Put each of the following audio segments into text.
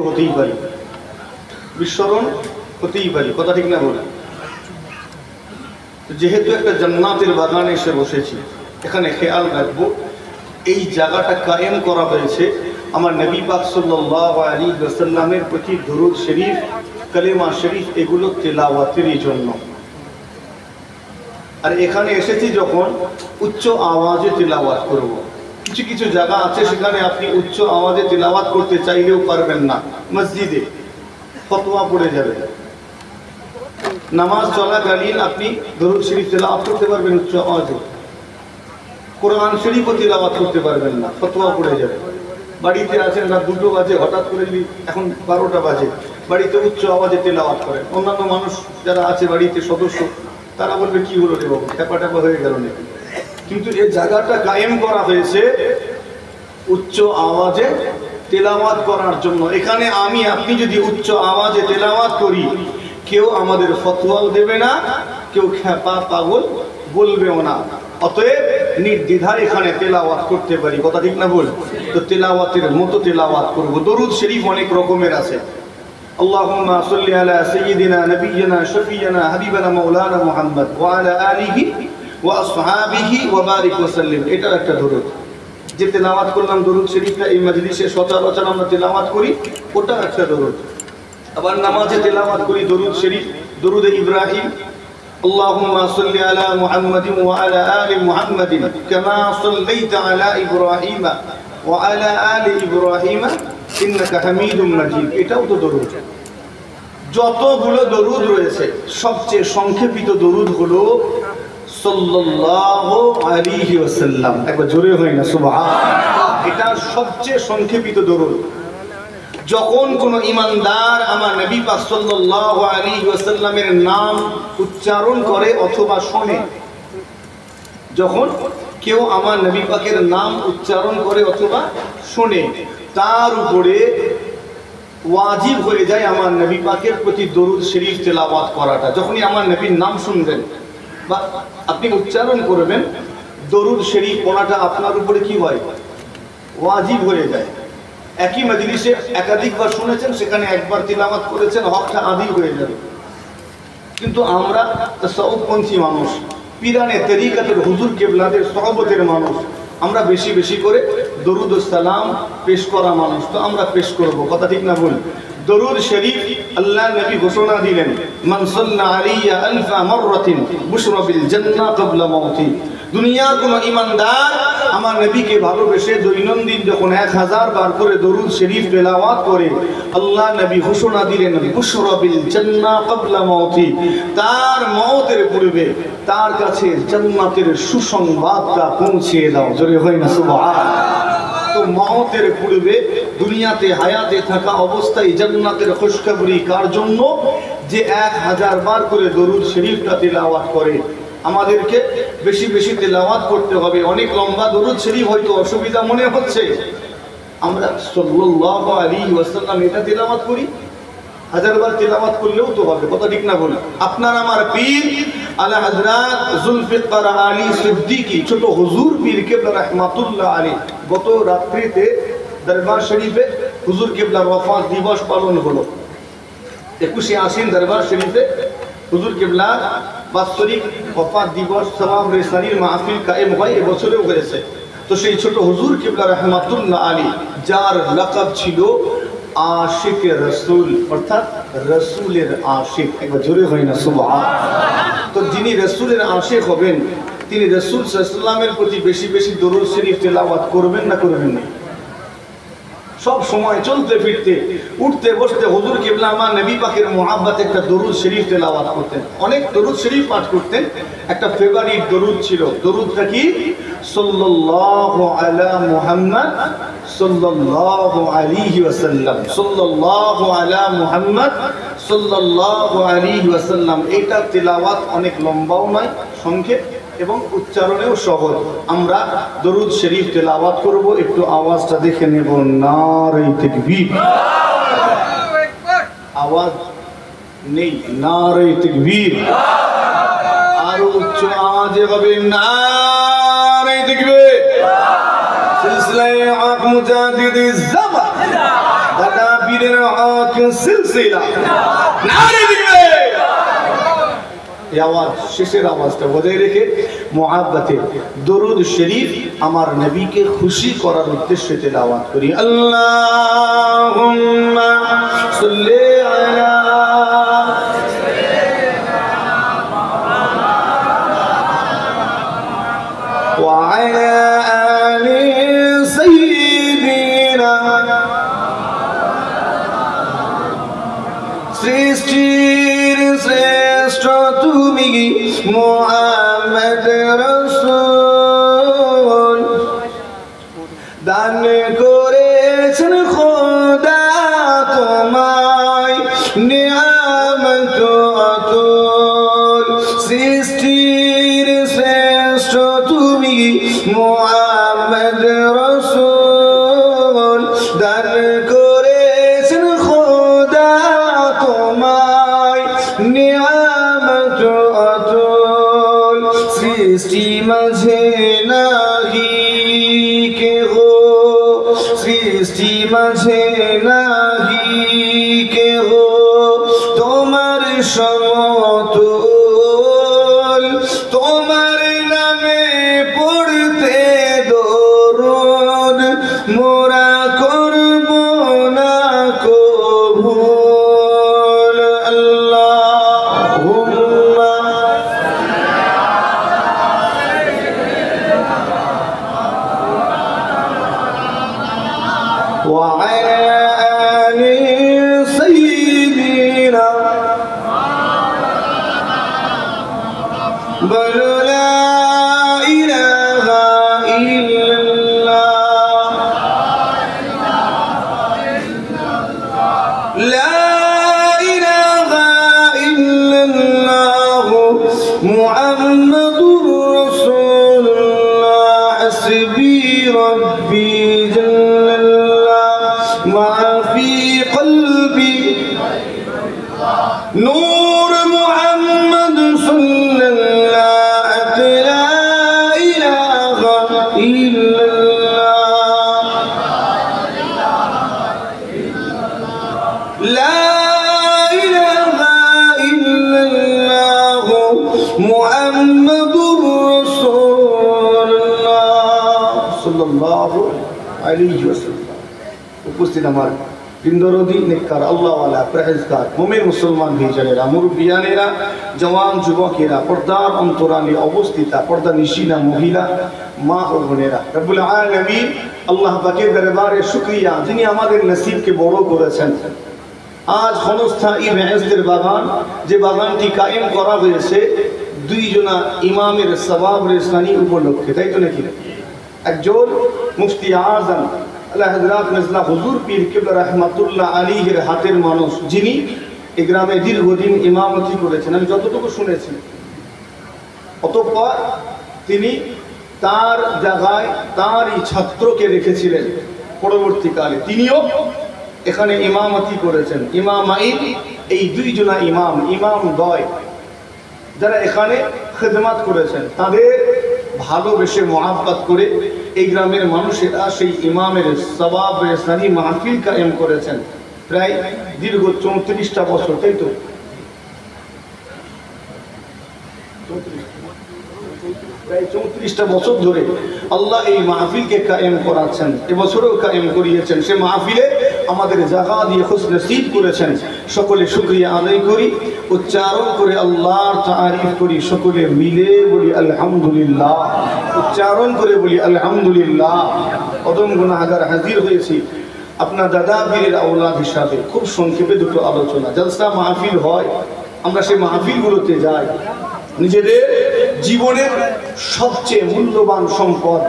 হতেই পারি, বিস্মরণ হতেই পারি, কথা ঠিক না বলে। যেহেতু একটা জান্নাতের বাগানে এসে বসেছি, এখানে খেয়াল রাখবো এই জায়গাটা কায়েম করা হয়েছে আমার নবী পাক সাল্লাল্লাহু আলাইহি ওয়াসাল্লামের প্রতি দুরূদ শরীফ, কালেমা শরীফ এগুলো তেলাওয়াতের জন্য। আর এখানে এসেছি যখন উচ্চ আওয়াজে তেলাওয়াত করব। কিছু কিছু জায়গা আছে সেখানে আপনি উচ্চ আওয়াজে তেলাওয়াত করতে চাইলেও পারবেন না, মসজিদে ফতোয়া পড়ে যাবে। নামাজ চলাকালীন আপনি দরুদ শরীফ তেলাওয়াত করতে পারবেন উচ্চ আওয়াজে, কোরআন শরীফও তেলাওয়াত করতে পারবেন না, ফতোয়া পড়ে যাবে। বাড়িতে আছেন রাত 2টো বাজে, হঠাৎ করে যদি এখন 12টা বাজে বাড়িতে উচ্চ আওয়াজে তেলাওয়াত করেন, অন্যান্য মানুষ যারা আছে বাড়িতে সদস্য তারা বলবে কি হলো রে বাবু, ট্যাপা ট্যাপা হয়ে গেল নাকি। কিন্তু এই জায়গাটা কায়েম করা হয়েছে উচ্চ আওয়াজে তেলাওয়াত করার জন্য। এখানে আমি আপনি যদি উচ্চ আওয়াজে তেলাওয়াত করি, কেউ আমাদের ফতোয়াও দেবে না, কেউ খ্যাপা পাগল বলবেও না। অতএব নির্দ্বিধায় এখানে তেলাওয়াত করতে পারি, কথা ঠিক না বল। তো তেলাওয়াতের মতো তেলাওয়াত করব। দরুদ শরীফ অনেক রকমের আছে। اللهم صل على سيدنا نبينا شفينا حبيبنا مولانا محمد وعلى آله وأصحابه وبارك وسلم। এটা একটা দরুদ যে তেলাওয়াত করলাম, দরুদ শরীফটা এই মজলিসে সচরাচর আমরা তেলাওয়াত করি, ওটা একটা দরুদ। আবার নামাজে তেলাওয়াত করি দরুদ শরীফ, দরুদে ইব্রাহিম। اللهم صل على محمد وعلى آل محمد كما صليت على إبراهيم وعلى آل إبراهيم إنك حميد مجيد। এটাও তো দরুদ। যতগুলো দরুদ রয়েছে সবচেয়ে সংক্ষেপিত দরুদ হলো সাল্লাল্লাহু আলাইহি ওয়াসাল্লাম। একবার জোরে হয় না সুবহানাল্লাহ। এটা সবচেয়ে সংক্ষেপিত দরুদ। যখন কোনো ইমানদার আমার নবী পাক সাল্লাল্লাহু আলাইহি ওয়াসাল্লামের নাম উচ্চারণ করে অথবা শোনে, যখন কেউ আমার নবী পাকের নাম উচ্চারণ করে অথবা শোনে, তার উপরে ওয়াজিব হয়ে যায় আমার নবী পাকের প্রতি দরুদ শরীফ তেলাওয়াত করাটা। যখনই আমার নবীর নাম শুনবেন বা আপনি উচ্চারণ করবেন, দরুদ শরীফ পড়াটা আপনার উপরে কি হয়, ওয়াজিব হয়ে যায়। একই মজলিসে একাধিকবার শুনেছেন, সেখানে একবার তেলাওয়াত করেছেন, হকটা আদি হয়ে যাবে। কিন্তু আমরা তাসাউফপন্থী মানুষ, পীরানে তরিকাতের হুজুর কেবলাদের সহবতের মানুষ, আমরা বেশি বেশি করে দরুদ ও সালাম পেশ করা মানুষ, তো আমরা পেশ করব, কথা ঠিক না বল। দরুদ শরীফ আল্লাহ নবী ঘোষণা দিলেন, মান সাল্লা আলাইয়া আলফা মাররাতিন বুশরা বিল জান্নাহ ক্বাবলা মাউতি। দুনিয়ার কোন ইমানদার আমার নবীকে ভালোবেসে দৈনন্দিন যখন 1000 বার করে দরুদ শরীফ তেলাওয়াত করে, আল্লাহ নবী ঘোষণা দিলেন বুশরা বিল জান্নাহ ক্বাবলা মাউতি, তার মওতের পূর্বে তার কাছে জান্নাতের সুসংবাদটা পৌঁছে দাও। জোরে হয় না সুবহানাল্লাহ। তো মওতের পূর্বে দুনিয়াতে হায়াতে থাকা অবস্থায় জান্নাতের খুশখবরি কার জন্য? যে 1000 বার করে দরুদ শরীফটা তেলাওয়াত করে। আমাদেরকে বেশি বেশি তেলাওয়াত করতে হবে। অনেক লম্বা দরুদ শরীফ হয়তো অসুবিধা মনে হচ্ছে, আমরা সাল্লাল্লাহু আলাইহি ওয়াসাল্লাম এটা তেলাওয়াত করি, 1000 বার তেলাওয়াত করলেও তো হবে, কথা ঠিক না বলে। আপনার আমার পীর আলা হযরত জুলফিকার আলী সিদ্দিকী ছোট হুজুর পীর কেবলা রাহমাতুল্লাহ আলাইহি গত রাত্রিতে দরবার শরীফে হুজুর কেবলার ওয়াফাত দিবস পালন হলো। 21শে আশ্বিন দরবার শরীফে হুজুর কেবলার বাৎসরিক ওয়াফাত দিবস সওয়াব রেসানির মাহফিল কায়েম হয়, এবছরেও হয়েছে। তো সেই ছোট হুজুর কেবলা রাহমাতুল্লাহ আলাইহি, যার লকব ছিল আশিকে রসুল, অর্থাৎ রসুলের আশিক, একবার জোরে হয় না সুবহানাল্লাহ। তো যিনি রসুলের আশিক হবেন, তিনি রসুল সাল্লাল্লাহু আলাইহি ওয়াসাল্লামের প্রতি বেশি বেশি দরুদ শরীফ তেলাওয়াত করবেন না করবেন না? সব সময় চলতে ফিরতে উঠতে বসতে হুজুর কিবলা আমার নবী পাকের মুহাব্বতে একটা দরুদ শরীফ তেলাওয়াত করতেন, অনেক দরুদ শরীফ পাঠ করতেন। একটা ফেভারিট দরুদ ছিল, দরুদটা কি? সাল্লাল্লাহু আলা মুহাম্মদ সাল্লাল্লাহু আলাইহি ওয়াসাল্লাম, সাল্লাল্লাহু আলা মুহাম্মদ সাল্লাল্লাহু আলাইহি ওয়াসাল্লাম। এটা তেলাওয়াত অনেক লম্বাও নয়, সংক্ষেপ এবং উচ্চারণেও সহজ। আমরা দরুদ শরীফ তেলাওয়াত করব, একটু আওয়াজটা দেখে নেব। নারে তাকবীর, আওয়াজ নেই, নারে তাকবীর, আরো উচ্চ আওয়াজে হবে নারে তাকবীর। সিলসিলায়ে হক মুজাদ্দিদিজ জামান দাদা পীরের হক সিলসিলা নারে দিবে এই আওয়াজ শেষের আওয়াজটা বজায় রেখে মুহাব্বতে দরুদ শরীফ আমার নবীকে খুশি করার উদ্দেশ্যে তেলাওয়াত করি আল্লাহুম্মা সাল্লি আলা ওয়া আলা আলি সাইয়্যিদিনা সৃষ্টির শ্রেষ্ঠ তুমি মুহাম্মদ রাসূল দান করেছেন খোদা তোমায় নিয়ামত অতুল সৃষ্টির শ্রেষ্ঠ তুমি মুহাম্মদ রাসূল দান করেছেন খোদা তোমায় নিয়ামত অতুল সৃষ্টি মাঝে নাহি কেহ সৃষ্টি মাঝে নাহি কেহ তোমার সমতুল তোমার নামে পড়তে দরুদ মোরা করব না কবুল আল্লাহুম্মা ওয়া আলা আলি সাইয়্যিদিনা বলো লা ইলাহা ইল্লাল্লাহ লা ইলাহা ইল্লাল্লাহ মুহাম্মাদুর রাসূলুল্লাহ হাসবি রাব্বি জাল্লাল্লাহ মা ফি কলবি নূর মুহাম্মদ সাল্লাল্লাহু লা ইলাহা ইল্লাল্লাহ লা ইলাহা ইল্লাল্লাহ মুহাম্মাদুর রাসূলুল্লাহ সাল্লাল্লাহু আলাইহি ওয়াসাল্লাম। উপস্থিত আমার দিনদরদি নেককার আল্লাহওয়ালা পরহেজগার মুমিন মুসলমান ভাইজানেরা মুরব্বিয়ানেরা জওয়ান যুবকেরা পর্দার অন্তরালে অবস্থিতা পর্দা নিশিনা মহিলা মা ও বোনেরা রব্বুল আলামিন আল্লাহ পাকের দরবারে শুকরিয়া যিনি আমাদের নসিবকে বড় করেছেন। আজ ক্ষণস্থায়ী বেহেশতের বাগান যে বাগানটি কায়েম করা হয়েছে দুইজনা ইমামের সওয়াব রেসানি উপলক্ষে, তাই তো নাকি? একজন মুফতি আজম আল্লাহ হযরত মির্জা হুজুর পীর কিবলা রাহমাতুল্লাহ আলাইহির হাতের মানুষ, যিনি এই গ্রামে দীর্ঘদিন ইমামতি করেছেন আমি যতটুকু শুনেছি। অতঃপর তিনি তার জায়গায় তারই ছাত্রকে রেখেছিলেন, পরবর্তীকালে তিনিও এখানে ইমামতি করেছেন। ইমামাইন এই দুইজনা ইমাম দয় যারা এখানে খেদমত করেছেন তাদের ভালোবেসে মহাব্বত করে এই গ্রামের মানুষেরা সেই ইমামের সওয়াব রেসানি মাহফিল কায়েম করেছেন প্রায় দীর্ঘ 34টা বছর, তাই তো? প্রায় 34টা বছর ধরে আল্লাহ এই মাহফিলকে কায়েম করাচ্ছেন, এবছরও কায়েম করিয়েছেন। সে মাহফিলে আমাদের জায়গা দিয়ে খুশ নসিব করেছেন। সকলে শুকরিয়া আদায় করি, উচ্চারণ করে আল্লাহর তারিফ করি, সকলে মিলে বলি আলহামদুলিল্লাহ, উচ্চারণ করে বলি আলহামদুলিল্লাহ। অদম গুনাহগার হাজির হয়েছি আপনার দাদা পীরের আওলাদ হিসাবে। খুব সংক্ষেপে দুটো আলোচনা। জলসা মাহফিল হয়, আমরা সেই মাহফিলগুলোতে যাই, নিজেদের জীবনের সবচেয়ে মূল্যবান সম্পদ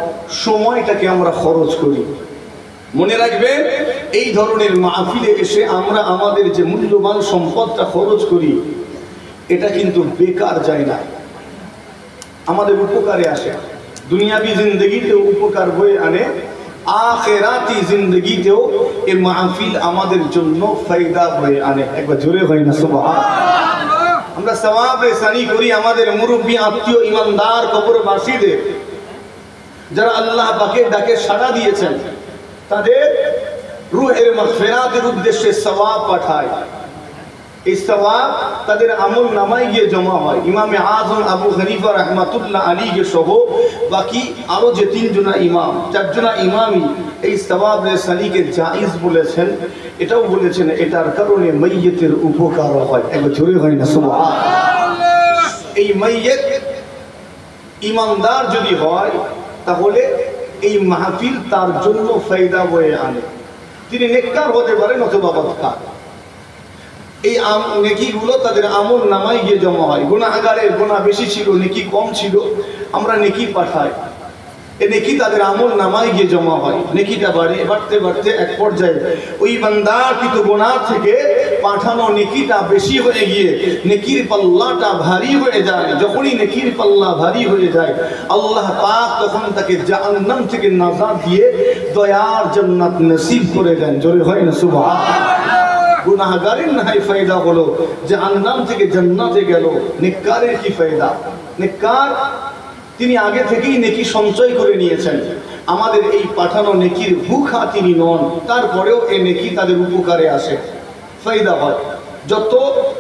সময়টাকে আমরা খরচ করি। মনে রাখবেন, এই ধরনের মাহফিলে এসে আমরা আমাদের যে মূল্যবান সম্পদটা খরচ করি এটা কিন্তু বেকার যায় না, আমাদের উপকারে আসে। দুনিয়াবি জিন্দগিতেও উপকার বয়ে আনে, আখিরাতি জিন্দগিতেও এই মাহফিল আমাদের জন্য ফায়দা বয়ে আনে। একবার জোরে হয় না সুবহানাল্লাহ। আমরা সওয়াব রেসানি করি আমাদের মুরব্বী আত্মীয় ইমানদার কবরবাসীদের, যারা আল্লাহ পাকের ডাকে সাড়া দিয়েছেন, তাদের রূহের মাগফিরাতের উদ্দেশ্যে সওয়াব পাঠায়। এই সওয়াব তাদের আমল নামায় গিয়ে জমা হয়। ইমামে আযম আবু হানিফা রাহমাতুল্লাহ আলাইহি সহ বাকি আরো যে তিনজনা ইমাম, চারজনা ইমামই এই সওয়াব রেসানিকে জায়েজ বলেছেন। এটাও বলেছেন এটার কারণে মাইয়িতের উপকার হয়। একবার জোরে হয় না সুবহানাল্লাহ। এই মাইয়িত ইমানদার যদি হয় তাহলে এই মাহফিল তার জন্য ফায়দা বয়ে আনে। তিনি নেককার হতে পারেন অথবা বদকার। এই নেকিগুলো তাদের আমল নামায় গিয়ে জমা হয়। গুনাহগারের গুনাহ বেশি ছিল, নেকি কম ছিল, আমরা নেকি পাঠাই, এই নেকি তাদের আমল নামায় গিয়ে জমা হয়। নেকিটা বাড়তে বাড়তে এক পর্যায়ে ওই বান্দার কিন্তু গুনাহ থেকে পাঠানো নেকিটা বেশি হয়ে গিয়ে নেকির পাল্লাটা ভারী হয়ে যায়। যখনই নেকির পাল্লা ভারী হয়ে যায় আল্লাহ পাক তখন তাকে জাহান্নাম থেকে নাজাত দিয়ে দয়ার জান্নাত নসিব করে দেন। জোরে হয় না সুবহানাল্লাহ। গুনাহগারের নাই ফায়দা হলো, জাহান্নাম থেকে জান্নাতে গেল। নেককারের কি ফায়দা? নেককার তিনি আগে থেকেই নেকি সঞ্চয় করে নিয়েছেন। আমাদের এই পাঠানো নেকির ভুখা তিনি নন, তারপরেও এই নেকি তাদের উপকারে আসে, ফায়দা হয়। যত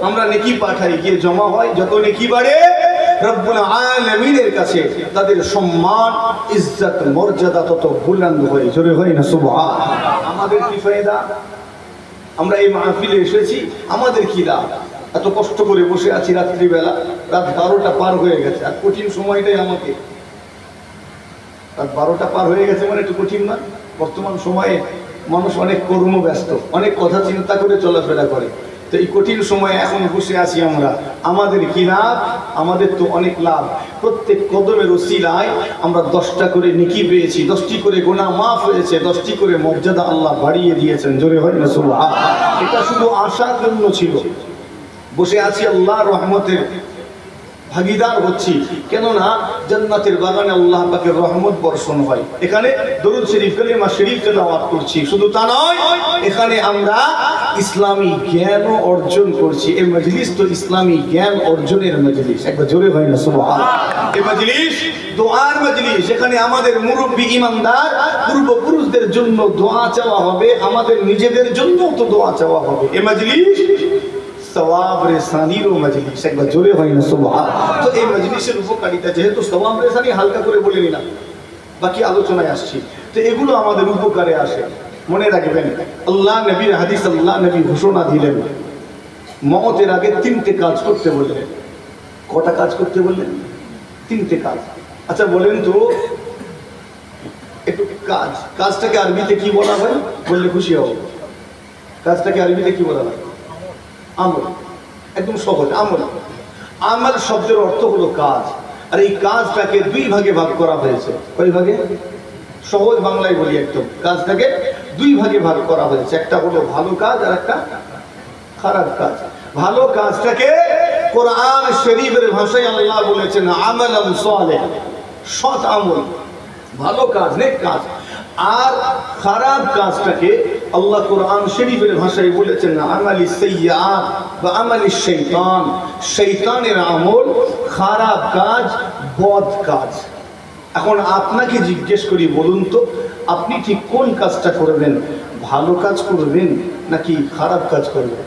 আমরা নেকি পাঠাই গিয়ে জমা হয়, যত নেকি বাড়ে রব্বুল আলামিনের কাছে তাদের সম্মান ইজ্জত মর্যাদা তত বুলন্দ হয়। জোরে হয় না সুবহানাল্লাহ। আমাদের কি ফায়দা? আমরা এই মাহফিলে এসেছি, আমাদের কি লাভ? এত কষ্ট করে বসে আছি রাত্রিবেলা, রাত 12টা পার হয়ে গেছে। আর কঠিন সময়টাই আমাকে, রাত 12টা পার হয়ে গেছে মানে একটু কঠিন না? বর্তমান সময়ে মানুষ অনেক কর্মব্যস্ত, অনেক কথা চিন্তা করে চলাফেরা করে। তো এই কঠিন সময়ে এখন বসে আছি আমরা, আমাদের কি লাভ? আমাদের তো অনেক লাভ। প্রত্যেক কদমের ওসিলায় আমরা 10টা করে নেকি পেয়েছি, 10টি করে গুনাহ মাফ হয়েছে, 10টি করে মর্যাদা আল্লাহ বাড়িয়ে দিয়েছেন। জোরে হয় না সুবহানাল্লাহ। এটা শুধু আশার জন্য ছিল। বসে আছি আল্লাহর রহমতের ভাগীদার হচ্ছি, কেননা জান্নাতের বাগানে আল্লাহ পাকের রহমত বর্ষণ হয়। এখানে দরুদ শরীফ কালিমা শরীফ তেলাওয়াত করছি, শুধু তা নয়, এখানে আমরা ইসলামী জ্ঞান অর্জন করছি। এই মজলিস তো ইসলামী জ্ঞান অর্জনের মজলিস। একবার জোরে হয় না সুবহানাল্লাহ। এই মজলিস দোয়ার মজলিস, যেখানে আমাদের মুরব্বী ইমানদার পূর্বপুরুষদের জন্য দোয়া চাওয়া হবে, আমাদের নিজেদের জন্য তো দোয়া চাওয়া হবে। এই মজলিস সওয়াব রেসানিরও মজলিস। একবার জোরে হয় না সুবহানাল্লাহ। তো এই মজলিসের উপকারিতা, যেহেতু সওয়াব রেসানি হালকা করে বলে নিলাম, বাকি আলোচনায় আসছি। তো এগুলো আমাদের উপকারে আসে। মনে রাখবেন, আল্লাহ নবীর হাদিস, আল্লাহ নবী ঘোষণা দিলেন মওতের আগে 3টে কাজ করতে বললেন। কটা কাজ করতে বললেন? 3টে কাজ। আচ্ছা বলেন তো একটু কাজটাকে আরবিতে কি বলা হয় বললে খুশি হব? কাজটাকে আরবিতে কি বলা হয়? আমল। একদম সহজ, আমল। আমল শব্দের অর্থ হলো কাজ। আর এই কাজটাকে 2 ভাগে ভাগ করা হয়েছে। কয় ভাগে? সহজ বাংলায় বলি একদম, কাজটাকে 2 ভাগে ভাগ করা হয়েছে। একটা হলো ভালো কাজ আর একটা খারাপ কাজ। ভালো কাজটাকে কোরআন শরীফের ভাষায় আল্লাহ বলেছেন আমালান সালেহ, সৎ আমল, ভালো কাজ, নেক কাজ। আর খারাপ কাজটাকে আল্লাহ কোরআন শরীফের ভাষায় বলেছেন আমালি সাইয়্যাত বা আমালি শয়তান, শয়তানের আমল, খারাপ কাজ, বদ কাজ। এখন আপনাকে জিজ্ঞেস করি, বলুন তো আপনি ঠিক কোন কাজটা করবেন? ভালো কাজ করবেন নাকি খারাপ কাজ করবেন?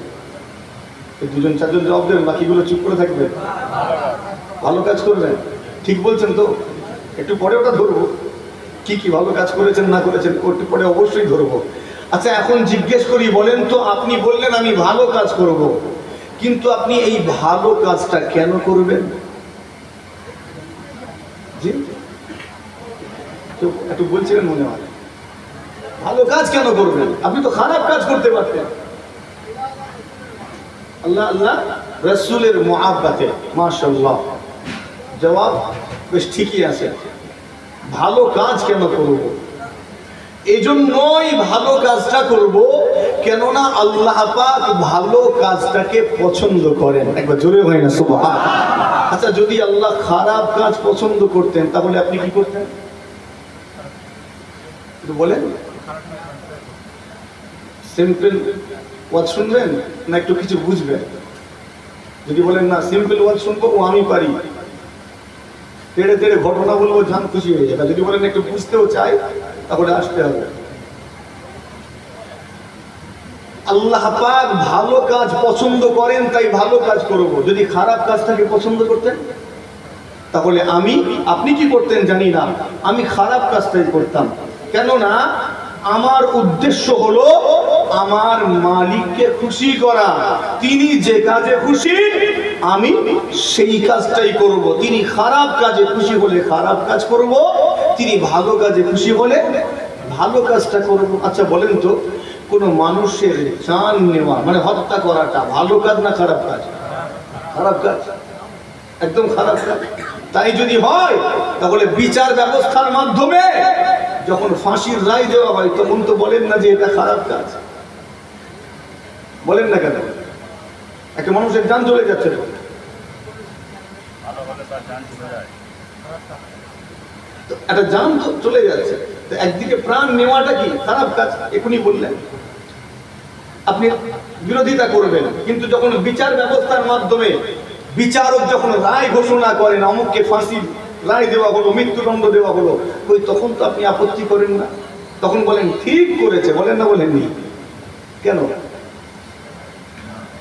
এই 2-4জন জবাব দেবেন, বাকিগুলো চুপ করে থাকবেন। ভালো কাজ করবেন, ঠিক বলছেন তো? একটু পরে ওটা ধরবো, কি কি ভালো কাজ করেছেন না করেছেন একটু পরে অবশ্যই ধরবো। আচ্ছা এখন জিজ্ঞেস করি, বলেন তো আপনি বললেন আমি ভালো কাজ করব, কিন্তু আপনি এই ভালো কাজটা কেন করবেন? জি একটু বলছিলেন মনে হয়, ভালো কাজ কেন করবেন? আপনি তো খারাপ কাজ করতে পারতেন। আল্লাহ আল্লাহ রাসূলের মুহাব্বতে মাশাআল্লাহ জবাব বেশ ঠিকই আছে। ভালো কাজ কেন করব? এজন্যই ভালো কাজটা করব, কেননা আল্লাহ পাক ভালো কাজটাকে পছন্দ করেন। একবার জোরে হয় না সুবহানাল্লাহ। আচ্ছা যদি আল্লাহ খারাপ কাজ পছন্দ করতেন তাহলে আপনি কি করতেন একটু বলেন? সিম্পল ওয়াজ শুনবেন না একটু কিছু বুঝবেন? যদি বলেন না সিম্পল ওয়াজ শুনবো ও আমি পারি, তেড়ে তেড়ে ঘটনা বলবো, জান খুশি হয়ে যাবে। যদি বলেন একটু বুঝতেও চাই তাহলে আসতে হবে। আল্লাহ পাক ভালো কাজ পছন্দ করেন, তাই ভালো কাজ করব। যদি খারাপ কাজটাকে পছন্দ করতেন তাহলে আপনি কি করতেন জানি না, আমি খারাপ কাজটাই করতাম। কেননা আমার উদ্দেশ্য হলো আমার মালিককে খুশি করা। তিনি যে কাজে খুশি আমি সেই কাজটাই করব। তিনি খারাপ কাজে খুশি হলে খারাপ কাজ করব, তিনি ভালো কাজে খুশি হলে ভালো কাজটা করব। আচ্ছা বলেন তো, কোনো মানুষের জান নেওয়া মানে হত্যা করাটা ভালো কাজ না খারাপ কাজ? খারাপ কাজ, একদম খারাপ কাজ। তাই যদি হয় তাহলে বিচার ব্যবস্থার মাধ্যমে যখন ফাঁসির রায় দেওয়া হয় তখন তো বলেন না যে এটা খারাপ কাজ, বলেন না কেন? একটা মানুষের জান চলে যাচ্ছে, একটা জান তো চলে যাচ্ছে, তো একদিকে প্রাণ নেওয়াটা কি খারাপ কাজ? এখনই বললেন আপনি বিরোধিতা করবেন, কিন্তু যখন বিচার ব্যবস্থার মাধ্যমে বিচারক যখন রায় ঘোষণা করেন অমুককে ফাঁসি রায় দেওয়া হলো, মৃত্যুদণ্ড দেওয়া হলো, ওই তখন তো আপনি আপত্তি করেন না, তখন বলেন ঠিক করেছে, বলেন না? বলেননি কেন?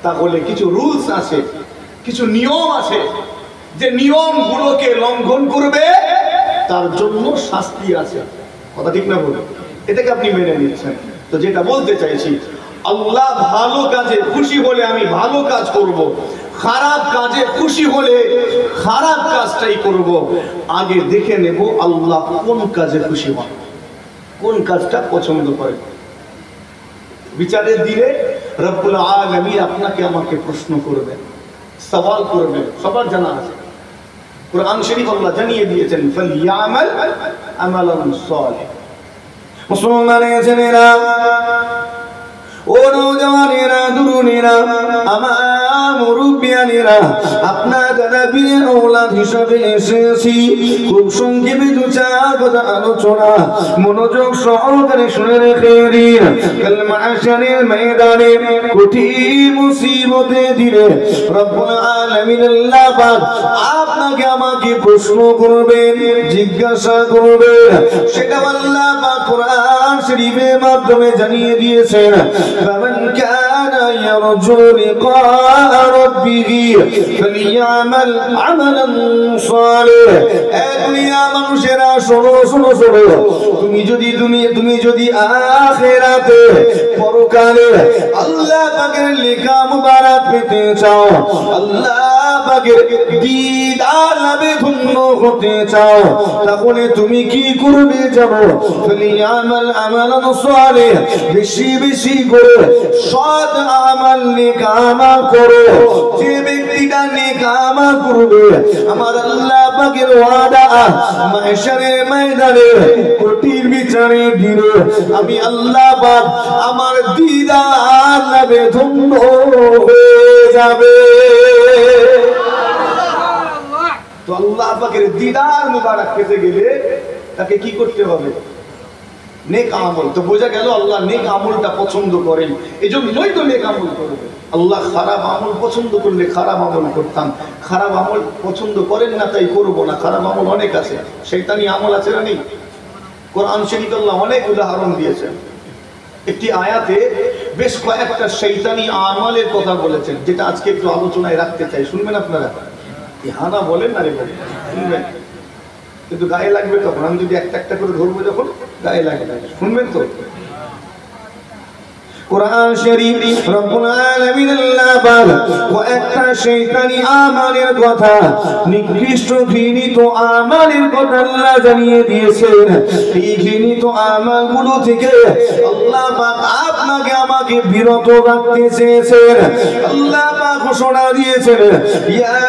তাহলে কিছু রুলস আছে, কিছু নিয়ম আছে, যে নিয়মগুলোকে লঙ্ঘন করবে তার জন্য শাস্তি আছে। কথা ঠিক না বলুন? এটাকে আপনি মেনে নিচ্ছেন। তো যেটা বলতে চাইছি, আল্লাহ ভালো কাজে খুশি হলে আমি ভালো কাজ করব, খারাপ কাজে খুশি হলে খারাপ কাজটাই করব। আগে দেখে নেব আল্লাহ কোন কাজে খুশি হন, কোন কাজটা পছন্দ করেন। বিচারের দিনে রব্বুল আলামিন আপনাকে আমাকে প্রশ্ন করবেন, সওয়াল করবেন, সবার জানা আছে। কুরআন শরীফ আল্লাহ জানিয়ে দিয়েছেন ফালইয়ামাল আমালান সালিহ। মুসলমানের ছেলেরা, ও নওজওয়ানেরা, তরুণেরা, আমার মুরব্বিয়ানেরা, আপনাদের নবীর আওলাদ হিসেবে এসেছি। খুব সংক্ষেপে দু চার কথা আলোচনা মনোযোগ সহকারে শুনে রেখে দিন। কাল মাহশারের ময়দানে কঠিন মুসিবতে দিলে রব্বুল আলামিন আল্লাহ পাক আপনাকে আমাকে প্রশ্ন করবেন, জিজ্ঞাসা করবেন। সেটা আল্লাহ পাক কোরআন শরীফের মাধ্যমে জানিয়ে দিয়েছেন। فمن كان يرجو لقاء ربه فليعمل عملا صالحا। দুনিয়া মানুষেরা শোনো শোনো শোনো, তুমি যদি আখিরাতে পরকালে আল্লাহ পাকের লেখা মুবারক পেতে চাও, আল্লাহ পাকের দিদার লাভে ধন্য হতে চাও, তাহলে তুমি কি করবে জানো? ফালিয়ামাল আমালান সালিহ, বেশি বেশি করে সৎ আমাল নেক আমল করো। যে ব্যক্তিটা নেক আমল করবে, আমার আল্লাহ পাকের ওয়াদা মাহশারের ময়দানে কঠিন বিচারের দিনে আমি আল্লাহ পাক আমার দিদার লাভে ধন্য হয়ে যাবে। তো আল্লাহ পাকের দিদার মুবারক পেতে গেলে তাকে কি করতে হবে? নেক আমল। তো বোঝা গেল আল্লাহ নেক আমলটা পছন্দ করেন, এজন্যই তো নেক আমল করবে। আল্লাহ খারাপ আমল পছন্দ করলে খারাপ আমল করতাম, খারাপ আমল পছন্দ করেন না তাই করব না। খারাপ আমল অনেক আছে, শয়তানি আমল আছে না নেই? কোরআন শরীফে আল্লাহ অনেক উদাহরণ দিয়েছেন। একটি আয়াতে বেশ কয়েকটা শয়তানি আমলের কথা বলেছেন, যেটা আজকে একটু আলোচনায় রাখতে চাই। শুনবেন আপনারা? হানা বলেন না রে, শুনবেন, কিন্তু গায়ে লাগবে তখন। আমি যদি একটা একটা করে ধরবো যখন গায়ে লাগবে, শুনবেন তো? কোরআন শরীফ রব্বুল আলামিন আল্লাহ পাক কয়েকটা শয়তানি আমলের কথা, নিকৃষ্ট ঘৃণিত আমলের কথা আল্লাহ জানিয়ে দিয়েছেন। এই ঘৃণিত আমলগুলো থেকে আল্লাহ পাক আপনাকে আমাকে বিরত রাখতে চেয়েছেন। আল্লাহ পাক ঘোষণা দিয়েছেন, ইয়া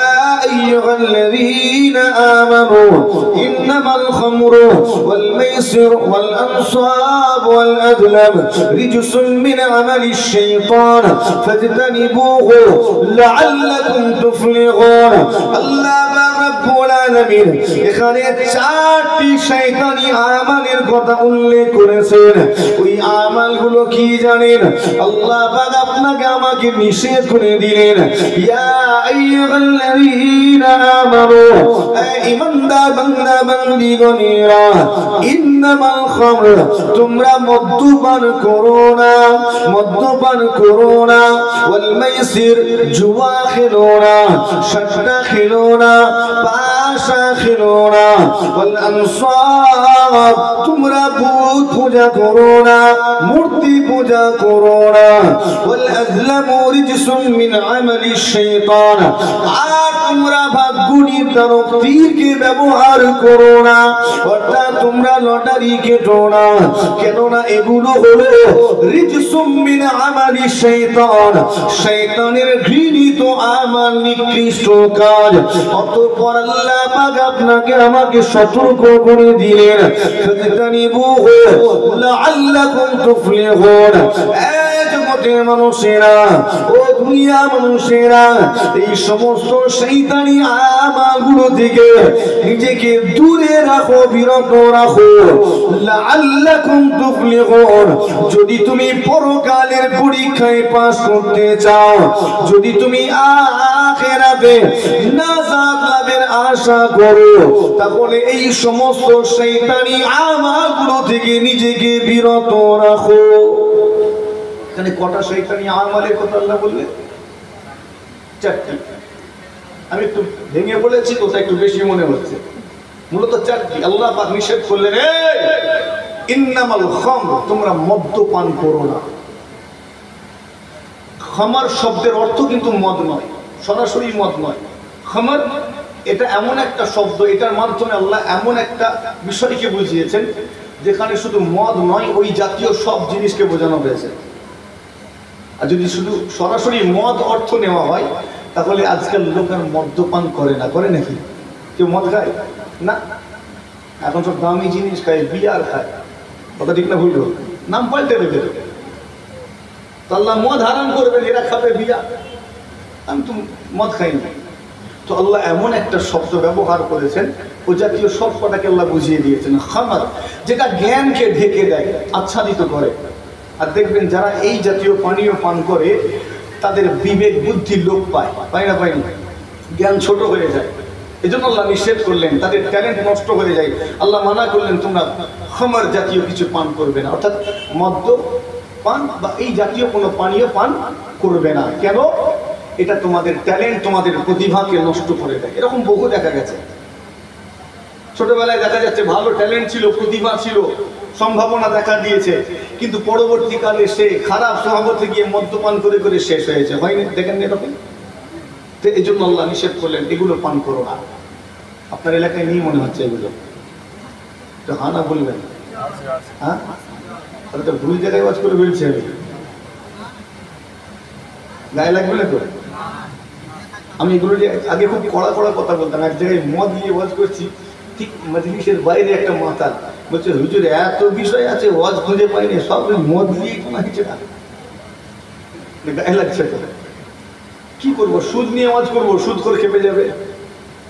আইয়ুহাল্লাযীনা আমানু ইন্নামাল খামরু ওয়াল মাইসিরু ওয়াল আনসাবু ওয়াল আযলাম রিজসুম মিন عمل الشيطان فاجتنبوه لعلكم تفلحون। الله রাব্বুল আলামিন এখানে চারটি শয়তানি আমালের কথা উল্লেখ করেছেন। ওই আমালগুলো কি জানেন? আল্লাহ পাক আপনাকে আমাকে নিষেধ করে দিলেন, ইয়া আইয়ুহাল্লাযীনা আমানু, ঈমানদার বান্দা বান্দীগণেরা, ইন্নামাল খামর, তোমরা মদ্যপান করো না, মদ্যপান করো না, ওয়াল মাইসির, জুয়া খেলো না, সাট্টা খেলো না, পাশা খেলো না, ওয়াল আনসাব, তোমরা বুত পূজা করো না, মূর্তি পূজা করো না, ওয়াল আযলামু রিজসুম মিন আমালিশ শাইতান, আর তোমরা ভাগ্য নির্ধারক তীরকে ব্যবহার করো না, অর্থাৎ তোমরা লটারি কেটো না, কেননা এগুলো হলো রিজসুম মিন আমালিশ শাইতান, শয়তানের ঘৃণিত আমাল, নিকৃষ্ট কাজ। অতঃপর আল্লাহ পাক আপনাকে আমাকে সতর্ক করে দিলেন, ফাজতানিবুহু লাআল্লাকুম তুফলিহুন। জগতের মানুষেরা, ও দুনিয়া মানুষেরা, এই সমস্ত শয়তানি আমালগুলো থেকে নিজেকে দূরে রাখো, বিরত রাখো, লাআল্লাকুম তুফলিহুন। যদি তুমি পরকালের পরীক্ষায় পাস করতে চাও, যদি তুমি আখিরাতে নাজাত লাভের আশা করো, তাহলে এই সমস্ত শয়তানি আমালগুলো থেকে নিজেকে বিরত রাখো। এখানে কটা শয়তানি আমালের কথা আল্লাহ বললেন? চারটি। আমি একটু ভেঙে বলেছি তো, একটু বেশি মনে হচ্ছে। মূলত চারটি। আল্লাহ পাক নিষেধ করলেন, ইন্নামাল খামর, তোমরা মদ্যপান করো না। খামার শব্দের অর্থ কিন্তু মদ নয়, সরাসরি মদ নয়। খামার এটা এমন একটা শব্দ, এটার মাধ্যমে আল্লাহ এমন একটা বিষয়কে বুঝিয়েছেন যেখানে শুধু মদ নয়, ওই জাতীয় সব জিনিসকে বোঝানো হয়েছে। আর যদি শুধু সরাসরি মদ অর্থ নেওয়া হয়, তাহলে আজকাল লোক আর মদ্যপান করে না, করে নাকি? কেউ মদ খায় না, এখন সব দামি জিনিস খায়, বিয়ার খায়। কথা ঠিক না ভুল? নাম পাল্টে দেবে। তো আল্লাহ মদ হারাম করবেন, এরা খাবে বিয়া। আমি তো মদ খাই না। তো আল্লাহ এমন একটা শব্দ ব্যবহার করেছেন, ও জাতীয় সব কটাকে আল্লাহ বুঝিয়ে দিয়েছেন। খামার, যেটা জ্ঞানকে ঢেকে দেয়, আচ্ছাদিত করে। আর দেখবেন যারা এই জাতীয় পানীয় পান করে, তাদের বিবেক বুদ্ধি লোপ পায়, পায় না? পায়নি? জ্ঞান ছোট হয়ে যায়। এই জন্য আল্লাহ নিষেধ করলেন, তাদের ট্যালেন্ট নষ্ট হয়ে যায়। আল্লাহ মানা করলেন, তোমরা খামার জাতীয় কিছু পান করবে না, অর্থাৎ মদ্য পান বা এই জাতীয় কোনো পানীয় পান করবে না। কেন? এটা তোমাদের ট্যালেন্ট, তোমাদের প্রতিভাকে নষ্ট করে দেয়। এরকম বহু দেখা গেছে। ছোটবেলায় দেখা যাচ্ছে ভালো ট্যালেন্ট ছিল, প্রতিভা ছিল, সম্ভাবনা দেখা দিয়েছে, কিন্তু পরবর্তীকালে সে খারাপ স্বভাবতে গিয়ে মদ্যপান করে করে শেষ হয়েছে। হয়নি? দেখেন এরকম। তো এই জন্য আল্লাহ নিষেধ করলেন, এগুলো পান করো না। আপনার এলাকায় নেই মনে হচ্ছে এগুলো? তো হ্যাঁ না বলবেন? হ্যাঁ, তাহলে তো ভুল জায়গায় ওয়াজ করে বলছে। আমি গায়ে লাগবে না তো? আমি এগুলো আগে খুব কড়া কড়া কথা বলতাম। এক জায়গায় মদ নিয়ে ওয়াজ করছি, ঠিক মজলিসের বাইরে একটা মাতাল বলছে, হুজুর এত বিষয় আছে, ওয়াজ খুঁজে পাইনি, সব মদ দিয়ে শোনাচ্ছে না। গায়ে লাগছে তো। কি করবো? সুদ নিয়ে ওয়াজ করবো, সুদ করে খেপে যাবে।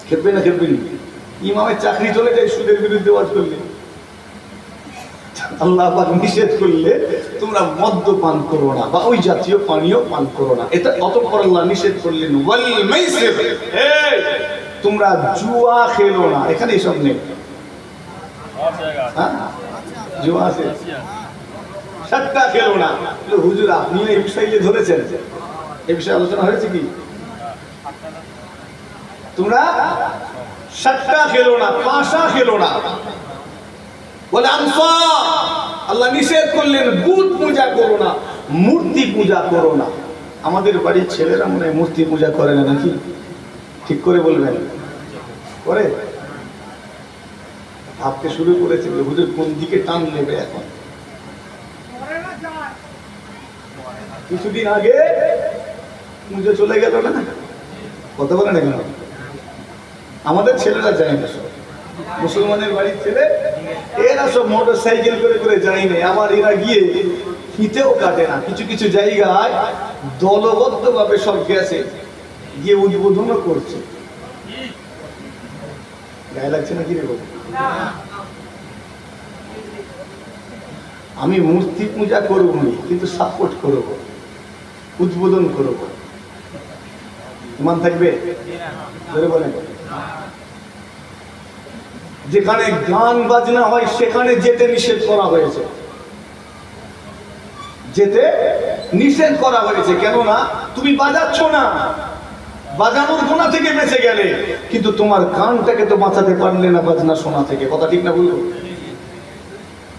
খেপবে না? খেপবে নি? ইমামের চাকরি চলে যায় সুদের বিরুদ্ধে ওয়াজ করলে। আল্লাহ পাক নিষেধ করলে তোমরা মদ্যপান করো না বা ওই জাতীয় পানীয় পান করো না। এটা অতঃপর আল্লাহ নিষেধ করলেন, ওয়াল মাইসির, তোমরা জুয়া খেলো না। এখানে এসব নেই। হ্যাঁ, জুয়া আছে। সাট্টা খেলো না। হুজুর আপনি এই বিষয়ে ধরেছেন, এই বিষয়ে আলোচনা হয়েছে কি? তোমরা সাট্টা খেলো না, পাশা খেলো না। বলে আল্লাহ নিষেধ করলেন, বুত পূজা করো না, মূর্তি পূজা করো না। আমাদের বাড়ির ছেলেরা মনে হয় মূর্তি পূজা করে না নাকি? ঠিক করে বলবেন, করে? ভাবতে শুরু করেছে হুজুর কোন দিকে টান নেবে এখন। কিছুদিন আগে পুজো চলে গেল না, কথা বলে না কেন? আমাদের ছেলেরা যায় না, সব মুসলমানের বাড়ির ছেলে, এরা সব মোটর সাইকেল করে করে যায় না। আবার এরা গিয়ে ফিতেও কাটে না। কিছু কিছু জায়গায় দলবদ্ধ ভাবে সব গেছে, গিয়ে উদ্বোধনও করছে। গায়ে লাগছে না কি রে? আমি মূর্তি পূজা করব না, কিন্তু সাপোর্ট করব, উদ্বোধন করব। ইমান থাকবে? বলেন। যেখানে গান বাজনা হয় সেখানে যেতে নিষেধ করা হয়েছে, যেতে নিষেধ করা হয়েছে। কেননা তুমি বাজাচ্ছ না, বাজানোর গুনাহ থেকে বেঁচে গেলে, কিন্তু তোমার কানটাকে তো বাঁচাতে পারলে না বাজনা শোনা থেকে। কথা ঠিক না বলবো?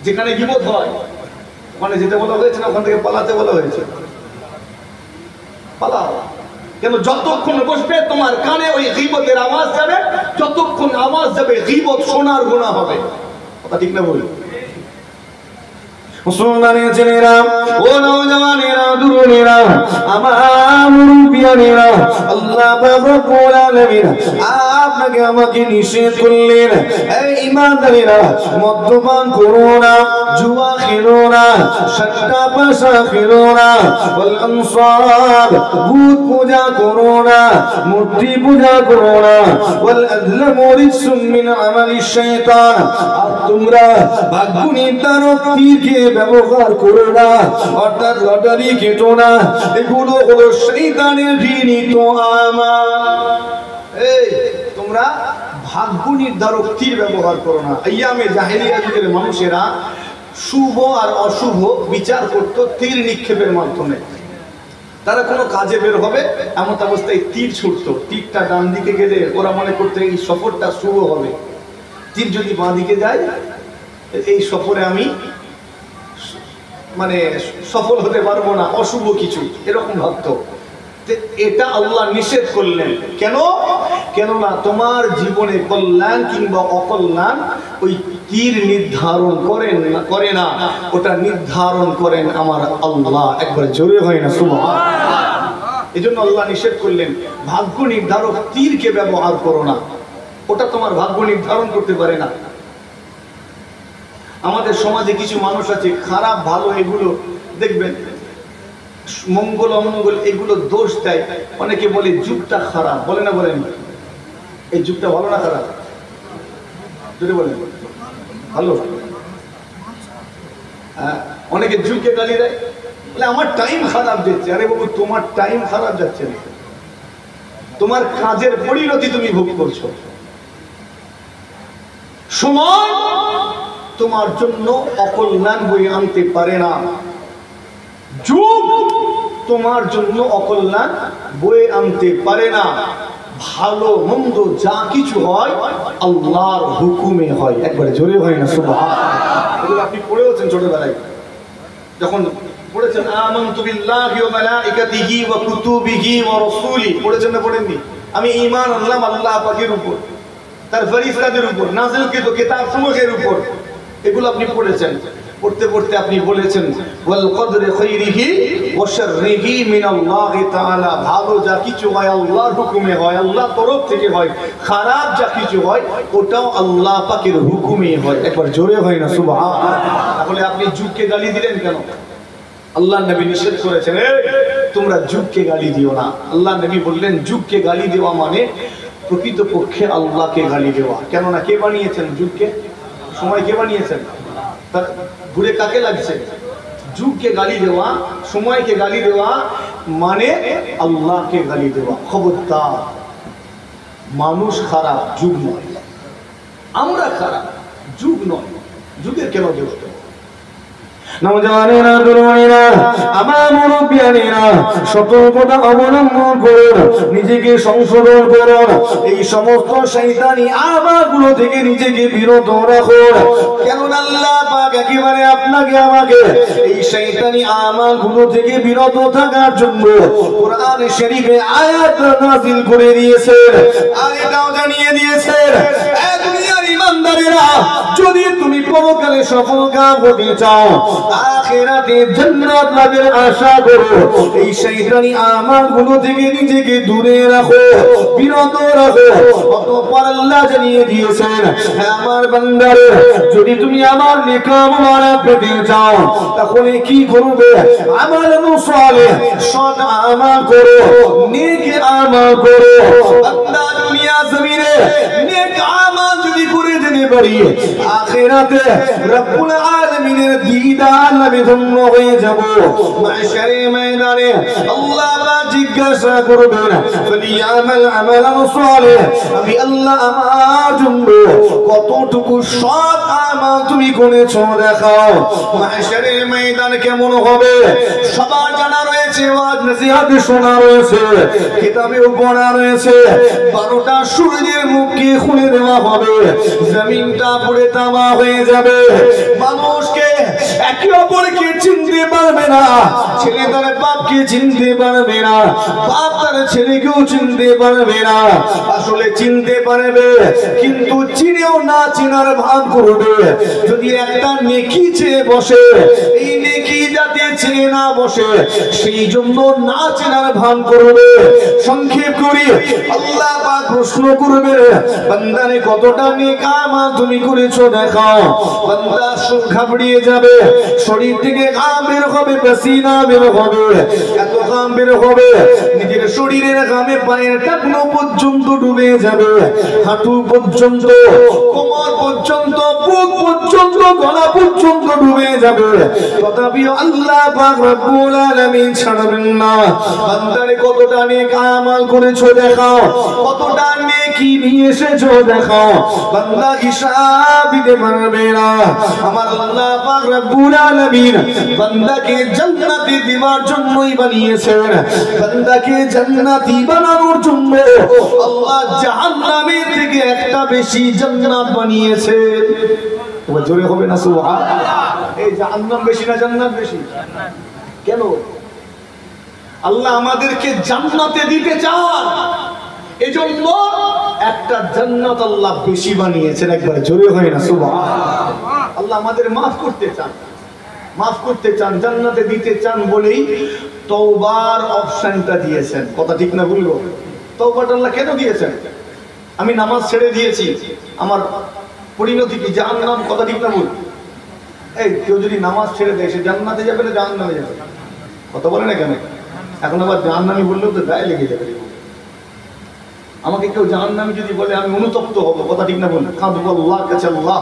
যেখানে গীবত হয় ওখানে যেতে বলা হয়েছে না, ওখান থেকে পালাতে বলা হয়েছে? পালাও। কেন? যতক্ষণ বসবে তোমার কানে ওই গীবতের আওয়াজ যাবে, যতক্ষণ আওয়াজ যাবে গীবত শোনার গুনাহ হবে। কথা ঠিক না বলবো? মুসলমানের ছেলেরা, ও নওজওয়ানেরা, তরুণেরা, আমার মুরব্বিয়ানেরা, আল্লাহ পাক রব্বুল আলামিন আপনাকে আমাকে নিষেধ করলেন, এই ঈমানদারেরা, মদ্যপান করো না, জুয়া খেলো না, সাট্টা পাশা খেলো না, ওয়াল আনসাব, ভূত পূজা করো না, মূর্তি পূজা করো না, ওয়াল আযলামু রিজসুম মিন আমালিশ শাইতান, আর তোমরা ভাগ্য নির্ধারক তীরকে ব্যবহার করো না, অর্থাৎ লটারি কেটো না, এগুলো হলো শয়তানের ঘৃণিত আমাল। এই তোমরা ভাগ্য নির্ধারক তীর ব্যবহার করো না। আইয়ামে জাহেলিয়া যুগের মানুষেরা শুভ আর অশুভ বিচার করত তীর নিক্ষেপের মাধ্যমে। তারা কোনো কাজে বের হবে, এমন অবস্থায় তীর ছুটতো। তীরটা ডান দিকে গেলে ওরা মনে করতো এই সফরটা শুভ হবে, তীর যদি বাঁ দিকে যায় এই সফরে আমি মানে সফল হতে পারবো না, অশুভ কিছু, এরকম ভাবতো। এটা আল্লাহ নিষেধ করলেন। কেন? কেননা তোমার জীবনে কল্যাণ কিংবা অকল্যাণ ওই তীর নির্ধারণ করে না, ওটা নির্ধারণ করেন আমার আল্লাহ। একবার জোরে হয় না সুবহানাল্লাহ। এজন্য আল্লাহ নিষেধ করলেন, ভাগ্য নির্ধারক তীরকে ব্যবহার করো না, ওটা তোমার ভাগ্য নির্ধারণ করতে পারে না। আমাদের সমাজে কিছু মানুষ আছে, খারাপ ভালো এগুলো দেখবেন, মঙ্গল অমঙ্গল এগুলো দোষ দেয়। অনেকে বলে যুগটা খারাপ, বলে না? বলেন এই যুগটা ভালো না খারাপ? যদি বলেন ভালো। হ্যাঁ, অনেকে যুগকে গালি দেয়, বলে আমার টাইম খারাপ যাচ্ছে। আরে বাবু, তোমার টাইম খারাপ যাচ্ছে না, তোমার কাজের পরিণতি তুমি ভোগ করছো। সময় তোমার জন্য অকল্যাণ বয়ে আনতে পারে না, যুগ তোমার জন্য অকল্যাণ বয়ে আনতে পারে না। ভালো মন্দ যা কিছু হয় আল্লাহর হুকুমে হয়। একবারে জোরে হয় না সুবহানাল্লাহ। আপনি পড়েছেন ছোটবেলায়, যখন পড়েছেন আমানতু বিল্লাহি ওয়া মালাইকাতিহি ওয়া কুতুবিহি ওয়া রাসূলিহি, পড়েছেন না পড়েননি? আমি ঈমান আনলাম আল্লাহ পাকের উপর, তার ফেরেশতাদের উপর, নাযিলকৃত কিতাবসমূহের উপর। এগুলো আপনি পড়েছেন। পড়তে পড়তে আপনি বলেছেন ওয়াল কদরি খাইরিহি ওয়া শাররিহি মিনাল্লাহি তাআলা, ভালো যা কিছু হয় আল্লাহর হুকুমে হয়, আল্লাহর তরফ থেকে হয়। খারাপ যা কিছু হয় ওটাও আল্লাহ পাকের হুকুমে হয়। একবার জোরে হয় না সুবহানাল্লাহ। তাহলে আপনি যুগকে গালি দিলেন কেন? আল্লাহর নবী নিষেধ করেছেন, তোমরা যুগকে গালি দিও না। আল্লাহর নবী বললেন যুগকে গালি দেওয়া মানে প্রকৃতপক্ষে আল্লাহকে গালি দেওয়া। কেননা কে বানিয়েছেন যুগকে? সময় কে বানিয়েছেন? তার ঘুরে কাকে লাগছে? যুগকে গালি দেওয়া, সময়কে গালি দেওয়া মানে আল্লাহকে গালি দেওয়া। খবরদার, মানুষ খারাপ, যুগ নয়। আমরা খারাপ, যুগ নয়। যুগের কেন দোষ? নওজওয়ানেরা, তরুণেরা, আমার মুরব্বিয়ানেরা, সতর্কতা অবলম্বন করুন, নিজেকে সংশোধন করুন, এই সমস্ত শয়তানি আমাগুলো থেকে নিজেকে বিরত রাখুন। কেননা আল্লাহ পাক একেবারে আপনাকে আমাকে এই শয়তানি আমাগুলো থেকে বিরত থাকার জন্য কোরআন শরীফে আয়াত নাযিল করে দিয়েছেন, আর এটাও জানিয়ে দিয়েছেন, এই দুনিয়ার ঈমানদারেরা, যদি তুমি পরকালে সফলকাম হতে চাও, আখিরাতে জান্নাত লাভের আশা করো, এই শয়তানি আমালগুলো থেকে নিজেকে দূরে রাখো, বিরত রাখো। অতঃপর আল্লাহ জানিয়ে দিয়েছেন, হে আমার বান্দারে, যদি তুমি আমার নেক আমল পেতে চাও তাহলে কি করবে? আমল মুসালিহ, সৎ আমল করো, নেক আমল করো। বান্দা দুনিয়া জমিনে নেক আমল যদি করে দিতে পারি আখিরাতে রব্বুল আলামিনের দিদার লাভে ধন্য হয়ে যাব। মাশারের ময়দানে আল্লাহ পাক জিজ্ঞাসা করবেন ফালিয়ামাল আমালান সালিহ, আমি আল্লাহ আমার জন্য কতটুকু সৎ আমল তুমি করেছো দেখাও। মাশারের ময়দান কেমন হবে সবার জানা রয়েছে, ওয়াজ নসিহত শোনা রয়েছে, কিতাবেও পড়া রয়েছে। 12টা সূর্যের মুখকে খুলে দেওয়া হবে, জমিনটা পুড়ে তামা হয়ে যাবে, মানুষকে একে অপরকে চিনতে পারবে না, ছেলে তার বাপকে চিনতে পারবে না, বাপ তার ছেলেকেও চিনতে পারবে না। আসলে চিনতে পারবে কিন্তু চিনেও না চিনার ভান করবে। যদি একটা নেকি চেয়ে বসে, এই নেকি যাতে চেয়ে না বসে সেই জন্য না চেনার ভান করবে। সংক্ষেপ করি, আল্লাহ পাক প্রশ্ন করবে বান্দারে কতটা নেক আমল তুমি করেছো দেখাও। বান্দা ঘাবড়িয়ে যাবে, শরীর থেকে ঘাম বের হবে, পসিনা বের হবে, এত ঘাম বের হবে নিজের শরীরের ঘামে পায়ের টাকনো পর্যন্ত ডুবে যাবে, হাঁটু পর্যন্ত, কোমর পর্যন্ত, বুক পর্যন্ত, গলা পর্যন্ত ডুবে যাবে। তথাপিও আল্লাহ পাক রব্বুল আলামিন ছাড়বেন না। বান্দারে কতটা নেক আমল করেছো দেখাও, কতটা নেকি নিয়ে এসেছো দেখাও। বান্দা হিসাব দিতে পারবে না। আমার আল্লাহ পাক রব্বুল আলামিন বান্দাকে জান্নাতে দেওয়ার জন্যই বানিয়েছেন। বান্দাকে জান্নাতি বানানোর জন্য আল্লাহ জাহান্নামের থেকে একটা বেশি জান্নাত বানিয়েছেন। ওই জোরে হবে না সুবহানাল্লাহ। এই জাহান্নাম বেশি না জান্নাত বেশি? কেন? আল্লাহ আমাদেরকে জান্নাতে দিতে চান, এজন্য একটা জান্নাত আল্লাহ বেশি বানিয়েছেন। একবার জোরে হয় না সুবহানাল্লাহ। আল্লাহ আমাদের মাফ করতে চান, মাফ করতে চান, জান্নাতে দিতে চান বলেই তওবার অপশনটা দিয়েছেন। কথা ঠিক না বলবো? তওবাটা আল্লাহ কেন দিয়েছেন? আমি নামাজ ছেড়ে দিয়েছি, আমার পরিণতি কি জাহান্নাম? কথা ঠিক না বল? এই কেউ যদি নামাজ ছেড়ে দেয় সে জান্নাতে যাবে না জাহান্নামে যাবে? কথা বলে না কেন? এখন আবার জাহান্নামী বললেও তো গায়ে লেগে যাবে। আমাকে কেউ জাহান্নামী যদি বলে আমি অনুতপ্ত হব। কথা ঠিক না বল? কাঁদবো আল্লাহর কাছে, আল্লাহ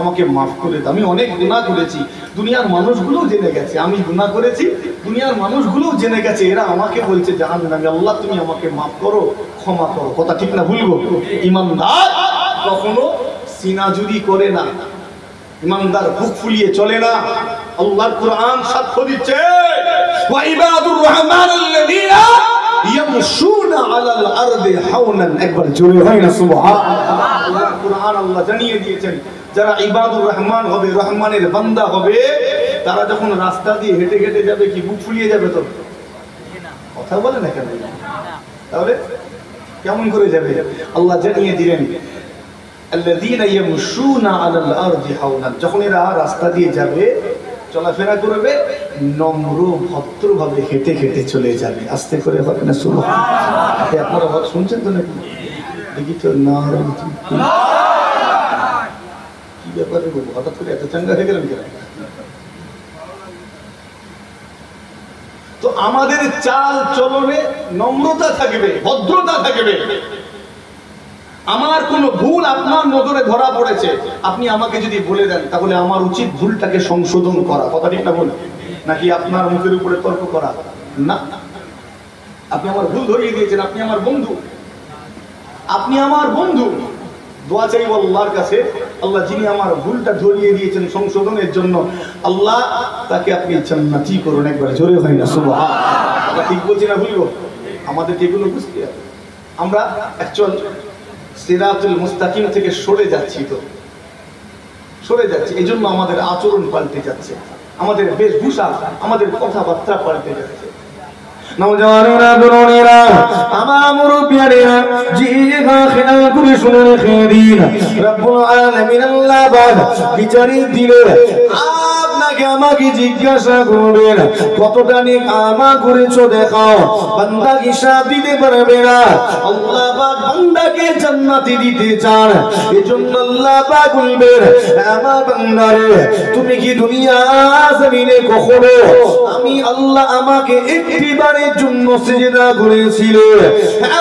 আমাকে মাফ করে দাও, আমি অনেক গুনাহ করেছি, দুনিয়ার মানুষগুলোও জেনে গেছে আমি গুনাহ করেছি, দুনিয়ার মানুষগুলোও জেনে গেছে, এরা আমাকে বলছে জাহান্নামী, আল্লাহ তুমি আমাকে মাফ করো, ক্ষমা করো। কথা ঠিক না ভুলবো? ইমানদার কখনো সিনাজুরি করে না, ইমানদার বুক ফুলিয়ে চলে না। আল্লাহর কুরআন সাক্ষ্য দিচ্ছে, ওয়া ইবাদুর রহমানাল্লাযীনা ইয়ামশুনা আলাল আরদি হাওনান। একবার জোরে হয় না সুবহানাল্লাহ। আল্লাহর কুরআন আল্লাহ জানিয়ে দিয়েছেন যারা ইবাদুর রহমান হবে, রহমানের বান্দা হবে, তারা যখন রাস্তা দিয়ে হেঁটে হেঁটে যাবে কি বুক ফুলিয়ে যাবে? তো কথা বলে না কেন? তাহলে কেমন করে যাবে? আল্লাহ জানিয়ে দিলেন আল্লাযীনা ইয়ামশুনা আলাল আরদি হাওনান। যখন এরা রাস্তা দিয়ে যাবে, চলাফেরা করবে, নম্র ভদ্রভাবে হেঁটে হেঁটে চলে যাবে। আস্তে করে হবে না সুবহানাল্লাহ? আপনারা কথা শুনছেন তো নাকি? দেখি তো না, কি ব্যাপারে হঠাৎ করে এত চাঙ্গা হয়ে গেলেন কেন? তো আমাদের চাল চলনে নম্রতা থাকবে, ভদ্রতা থাকবে। আমার কোনো ভুল আপনার নজরে ধরা পড়েছে, আপনি আমাকে যদি বলে দেন, তাহলে আমার উচিত ভুলটাকে সংশোধন করা। কথা ঠিক না বলে? নাকি আপনার মুখের উপরে তর্ক করা? না, আপনি আমার ভুল ধরিয়ে দিয়েছেন, আপনি আমার বন্ধু, আপনি আমার বন্ধু। দোয়া চাইব আল্লাহর কাছে, আল্লাহ যিনি আমার ভুলটা ধরিয়ে দিয়েছেন সংশোধনের জন্য, আল্লাহ তাকে আপনি জান্নাতি করুন। একবার জোরে হয় না সুবহানাল্লাহ? আমরা ঠিক বলছি না ভুলবো? আমাদের এগুলো বুঝতে হবে। আমরা অ্যাকচুয়াল সিরাতুল মুস্তাকিম থেকে সরে যাচ্ছি, তো সরে যাচ্ছি, এই জন্য আমাদের আচরণ পাল্টে যাচ্ছে, আমাদের বেশভূষা, আমাদের কথাবার্তা পাল্টে যাচ্ছে। নওজওয়ানেরা, তরুণেরা, আমার মুরব্বিয়ানেরা, জিহা খেয়াল করে শুনে রেখে দিন, রব্বুল আলামিন আল্লাহ পাক বিচারের দিনে আপনাকে আমাকে জিজ্ঞাসা করবেন কতটা নেক আমল করেছো দেখাও। বান্দা হিসাব দিতে পারবে না। আল্লাহ পাক বান্দাকে জান্নাতে দিতে চান, এজন্য আল্লাহ পাক বলবেন, আমার বান্দারে তুমি কি দুনিয়া জমিনে কখনো আমি আল্লাহ আমাকে একটিবারের জন্য সিজদা করেছিলে?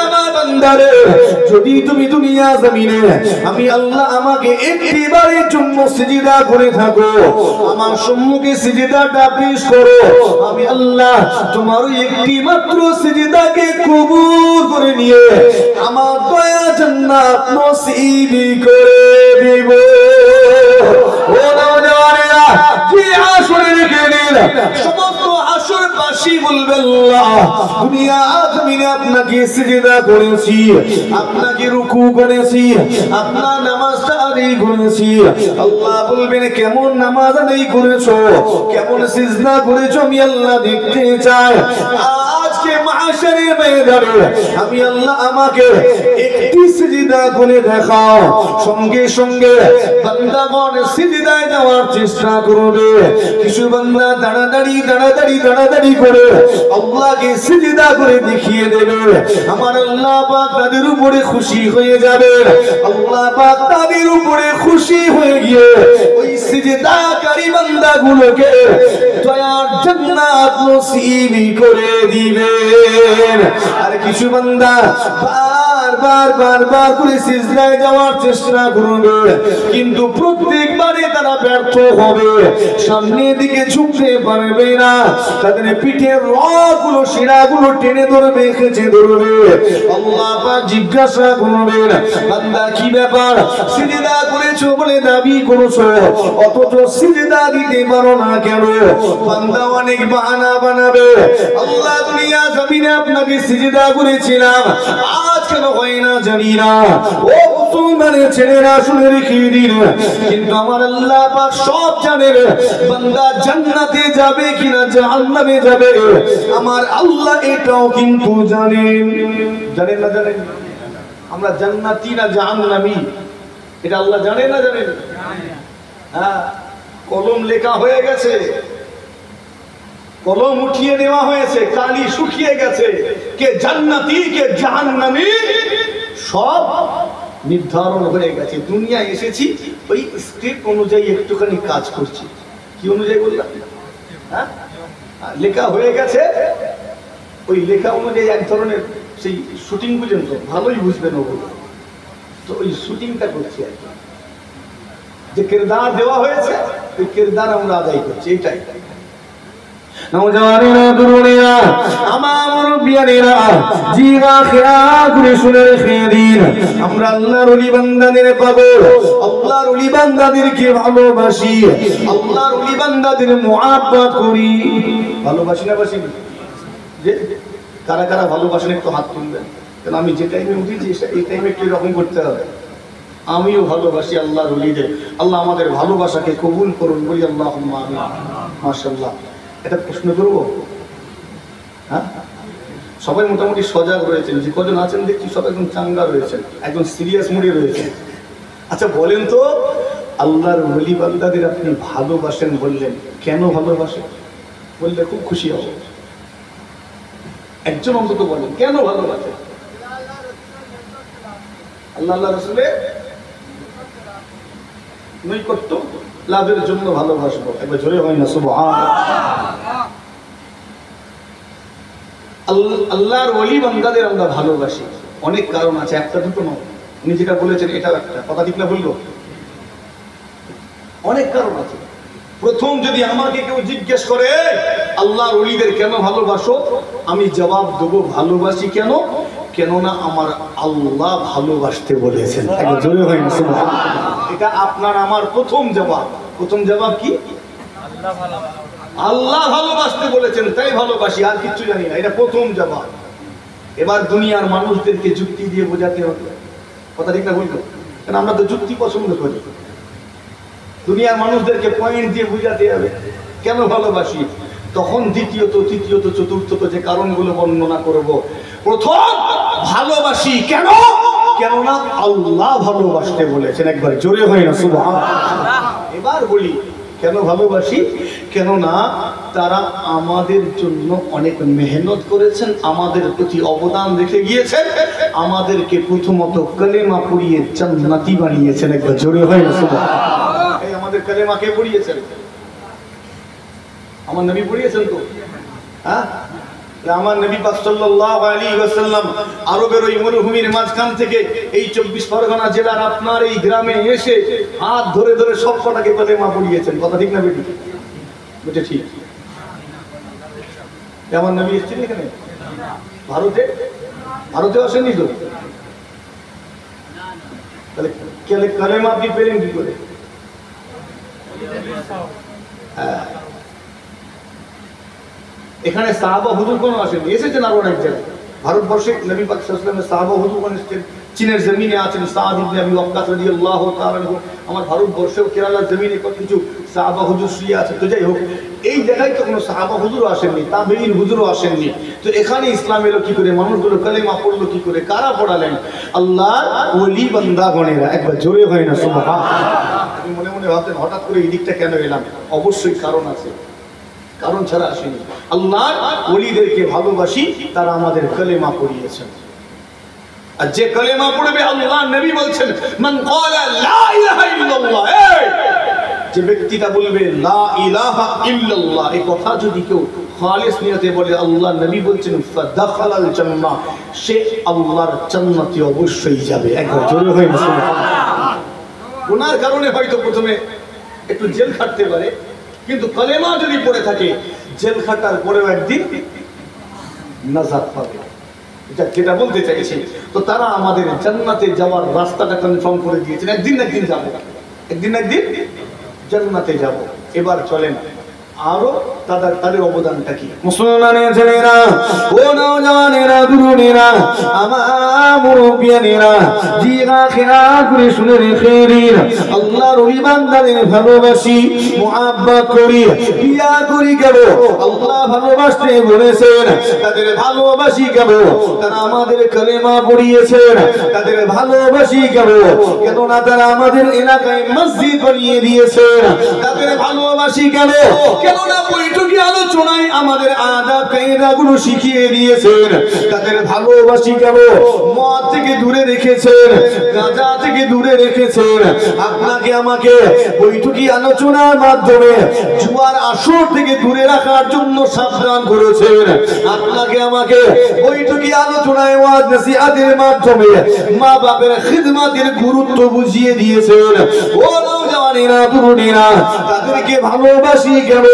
আমার বান্দারে যদি তুমি দুনিয়া জমিনে আমি আল্লাহ আমাকে একটিবারের জন্য সিজদা করে থাকো, আমার সম্মুখে সিজদাটা পেশ করো, আমি আল্লাহ তোমার ওই একটি মাত্র সিজদাকে কবুল করে নিয়ে আমার দয়া জান্নাত নসিব করে দেব। ও নওজওয়ানেরা, যে আসরে রেখে দিন সমস্ত আসরবাসী বলবে আল্লাহ দুনিয়া জমিনে আপনাকে সিজদা করেছি, আপনাকে রুকু করেছি, আপনার নামাজটা আদায় করেছি। আল্লাহ বলবেন কেমন নামাজ আদায় করেছো, কেমন সিজদা করেছো আমি আল্লাহ দেখতে চাই। আজকে মাহশারে ময়দানে আমি আল্লাহ আমাকে একটি সিজদা করে দেখাও। সঙ্গে সঙ্গে বান্দাগণ সিজদায় যাওয়ার চেষ্টা করবে। কিছু বান্দা দাঁড়াদাঁড়ি করে আল্লাহকে সিজদা করে দেখিয়ে দেবে। আমার আল্লাহ পাক তাদের উপরে খুশি হয়ে যাবেন। আল্লাহ পাক তাদের উপরে খুশি হয়ে গিয়ে ওই সিজদাকারী বান্দাগুলোকে দয়ার জান্নাত নসিব করে দিবেন। আর কিছু বান্দা বারবার করে সিজদায় যাওয়ার চেষ্টা করবে, কিন্তু প্রত্যেকবারে তারা ব্যর্থ হবে, সামনের দিকে ঝুঁকতে পারবে না, তাদের পিঠের রগগুলো শিরাগুলো টেনে ধরবে, খেঁচে ধরবে। আল্লাহ পাক জিজ্ঞাসা করবেন বান্দা কি ব্যাপার, সিজদা করেছো বলে দাবি করেছো অথচ সিজদা দিতে পারো না কেন? বান্দা অনেক বাহানা বানাবে, আল্লাহ দুনিয়া জমিনে আপনাকে সিজদা করেছিলাম, আজ কেন হয় না জানি না। ও মুসলমানের ছেলেরা শুনে রেখে দিন, কিন্তু আমার আল্লাহ পাক সব জানেন। বান্দা জান্নাতে যাবে কিনা জাহান্নামে যাবে আমার আল্লাহ এটাও কিন্তু জানেন। জানেন না জানেন? আমরা জান্নাতি না জাহান্নামী এটা আল্লাহ জানেন না জানেন? হ্যাঁ, কলম লেখা হয়ে গেছে, কলম উঠিয়ে নেওয়া হয়েছে, কালি শুকিয়ে গেছে, কে জান্নাতি কে জাহান্নামী সব নির্ধারণ হয়ে গেছে। দুনিয়ায় এসেছি ওই স্ক্রিপ্ট অনুযায়ী একটুখানি কাজ করছি। কি অনুযায়ী বললাম? হ্যাঁ, লেখা হয়ে গেছে, ওই লেখা অনুযায়ী এক ধরনের সেই শুটিং বুঝেন তো, ভালোই বুঝবেন ওগুলো, তো ওই শুটিংটা করছি আর কি। যে কিরদার দেওয়া হয়েছে ওই কিরদার আমরা আদায় করছি, এটাই। নওজওয়ানেরা, তরুণেরা, আমার মুরব্বিয়ানেরা, জিগা খেয়াল করে শুনে রেখে দিন, আমরা আল্লাহর ওলি বান্দাদের পাগল, আল্লাহর ওলি বান্দাদেরকে ভালোবাসি, আল্লাহর ওলি বান্দাদের মুহাব্বত করি। ভালোবাসি না বাসি? যে কারা কারা ভালোবাসেন একটু হাত তুলবেন। কারণ আমি যে টাইমে উঠেছি এই টাইমে একটু এরকম করতে হবে। আমিও ভালোবাসি আল্লাহর ওলিদের। আল্লাহ আমাদের ভালোবাসাকে কবুল করুন, বলি আল্লাহুম্মা আমিন। মাশাআল্লাহ। এটা প্রশ্ন করবো? হ্যাঁ, সবাই মোটামুটি সজাগ রয়েছেন, যে কজন আছেন দেখছি সব একদম চাঙ্গা রয়েছেন, একদম সিরিয়াস মুডে রয়েছেন। আচ্ছা বলেন তো, আল্লাহর ওলি বান্দাদের আপনি ভালোবাসেন বললেন, কেন ভালোবাসেন বললে খুব খুশি হব। একজন অন্তত বলেন কেন ভালোবাসেন? আল্লাহ আল্লাহ রাসূলের নৈকট্য লাভের জন্য ভালোবাসবো। একবার জোরে হয় না সুবহানাল্লাহ। আল্লাহর ওলি বান্দাদের আমরা ভালোবাসি, অনেক কারণ আছে, একটা দুটো নয়। উনি যেটা বলেছেন এটাও একটা কথা, ঠিক না বলবো? অনেক কারণ আছে। প্রথম যদি আমাকে কেউ জিজ্ঞেস করে আল্লাহর ওলিদের কেন ভালোবাসো, আমি জবাব দেবো ভালোবাসি কেন, কেননা আমার আল্লাহ ভালোবাসতে বলেছেন। একবার জোরে হয় না সুবহানাল্লাহ। এটা আপনার আমার প্রথম জবাব। প্রথম জবাব কি? আল্লাহ ভালোবাসতে বলেছেন তাই ভালোবাসি, আর কিছু জানি না, এটা প্রথম জবাব। এবার দুনিয়ার মানুষদেরকে যুক্তি দিয়ে বোঝাতে হবে, কথা ঠিক না বলবো? কারণ আমরা তো যুক্তি পছন্দ করি। দুনিয়ার মানুষদেরকে পয়েন্ট দিয়ে বোঝাতে হবে কেন ভালোবাসি। তখন দ্বিতীয়ত, তৃতীয়ত, চতুর্থত যে কারণগুলো বর্ণনা করব। প্রথম, ভালোবাসি কেন, কেননা আল্লাহ ভালোবাসতে বলেছেন। একবার জোরে হয় না সুবহানাল্লাহ। এবার বলি কেন ভালোবাসি, কেননা তারা আমাদের জন্য অনেক মেহনত করেছেন, আমাদের প্রতি অবদান রেখে গিয়েছেন, আমাদেরকে প্রথমত কালেমা পড়িয়ে জান্নাতি বানিয়েছেন। একবার জোরে হয় না সুবহানাল্লাহ। এই আমাদের কালেমা কে পড়িয়েছেন? আমার নবী পড়িয়েছেন তো। হ্যাঁ, আমার নবী পাক সাল্লাল্লাহু আলাইহি ওয়াসাল্লাম আরবের ওই মরুভূমির মাঝখান থেকে এই 24 পরগনা জেলার আপনার এই গ্রামে এসে হাত ধরে ধরে সব কটাকে কলেমা পড়িয়েছেন। কথা ঠিক না বেটি? বুঝে ঠিক। আমার নবী এসেছেন এখানে ভারতে আসেনি তো, তাহলে কলেমা আপনি পেলেন কি করে? এখানে সাহাবা হুজুর কোন আসেনি, এসেছেন আরো অনেক জায়গায়। ভারতবর্ষে নবী পাক সাল্লাল্লাহু আলাইহি ওয়াসাল্লামের সাহাবা হুজুর কোন এসেছেন, চীনের জমিনে আছেন সাদ ইবনে আবি ওয়াক্কাস রাদিয়াল্লাহু তাআলা আনহু। আমার ভারতবর্ষেও কেরালার জমিনে কিছু সাহাবা হুজুর শুয়ে আছে। তো যাই হোক, এই জায়গায় তো কোনো সাহাবা হুজুরও আসেননি, তাবেঈন হুজুরও আসেননি। তো এখানে ইসলাম এলো কি করে? মানুষগুলো কালেমা পড়লো কি করে? কারা পড়ালেন? আল্লাহর ওলি বান্দা গণেরা। একবার জোরে হয় না সুবহানাল্লাহ। আপনি মনে মনে ভাবতেন হঠাৎ করে এই দিকটা কেন এলাম? অবশ্যই কারণ আছে, কারণ ছাড়া আসেনি। আল্লাহর ওলিদেরকে ভালোবাসি, তারা আমাদের কালেমা পড়িয়েছেন। আর যে কালেমা পড়বে, আল্লাহ নবী বলছেন মান ক্বালা লা ইলাহা ইল্লাল্লাহ, যে ব্যক্তিটা বলবে লা ইলাহা ইল্লাল্লাহ, এই কথা যদি কেউ খালিস নিয়তে বলে, আল্লাহ নবী বলছেন ফাদাখালাল জান্নাহ, সে আল্লাহর জান্নাতে অবশ্যই যাবে। একবার জোরে হয় না সুবহানাল্লাহ। গুনার কারণে হয়তো প্রথমে একটু জেল খাটতে পারে, কিন্তু কালেমা যদি পড়ে থাকে, জেল খাটার পরেও একদিন নাজাত পাবে। যেটা বলতে চাইছি, তো তারা আমাদের জান্নাতে যাওয়ার রাস্তাটা কনফার্ম করে দিয়েছেন। একদিন যাবো, একদিন জান্নাতে যাব। এবার চলেন আরো তাদের অবদানটা কি। মুসলমানের ছেলেরা, ও নওজওয়ানেরা, তরুণেরা, আমার মুরব্বিয়ানেরা, জিগা খেরা করে শুনে রেখেন, আল্লাহর ওই বান্দাদের ভালোবাসি, মুহাব্বত করি, বিয়া করি কেন? আল্লাহ ভালোবাসতে বলেছেন, তাদের ভালোবাসি কেন? তারা আমাদের কালেমা পড়িয়েছেন। তাদের ভালোবাসি কেন? কেননা তারা আমাদের এলাকায় মসজিদ বানিয়ে দিয়েছেন। তাদের ভালোবাসি কেন? কেননা বৈঠকি আলোচনায় আমাদের আদব কায়দাগুলো শিখিয়ে দিয়েছেন। তাদের ভালোবাসি কেন? মদ থেকে দূরে রেখেছেন, গাঁজা থেকে দূরে রেখেছেন। আপনাকে আমাকে বৈঠকি আলোচনার মাধ্যমে জুয়ার আসর থেকে দূরে রাখার জন্য সাবধান করেছেন। আপনাকে আমাকে বৈঠকি আলোচনায় ওয়াজ নসিহতের মাধ্যমে মা বাবার খিদমতের গুরুত্ব বুঝিয়ে দিয়েছেন। ও নওজওয়ানেরা, তরুণেরা, তাদেরকে ভালোবাসি কেন?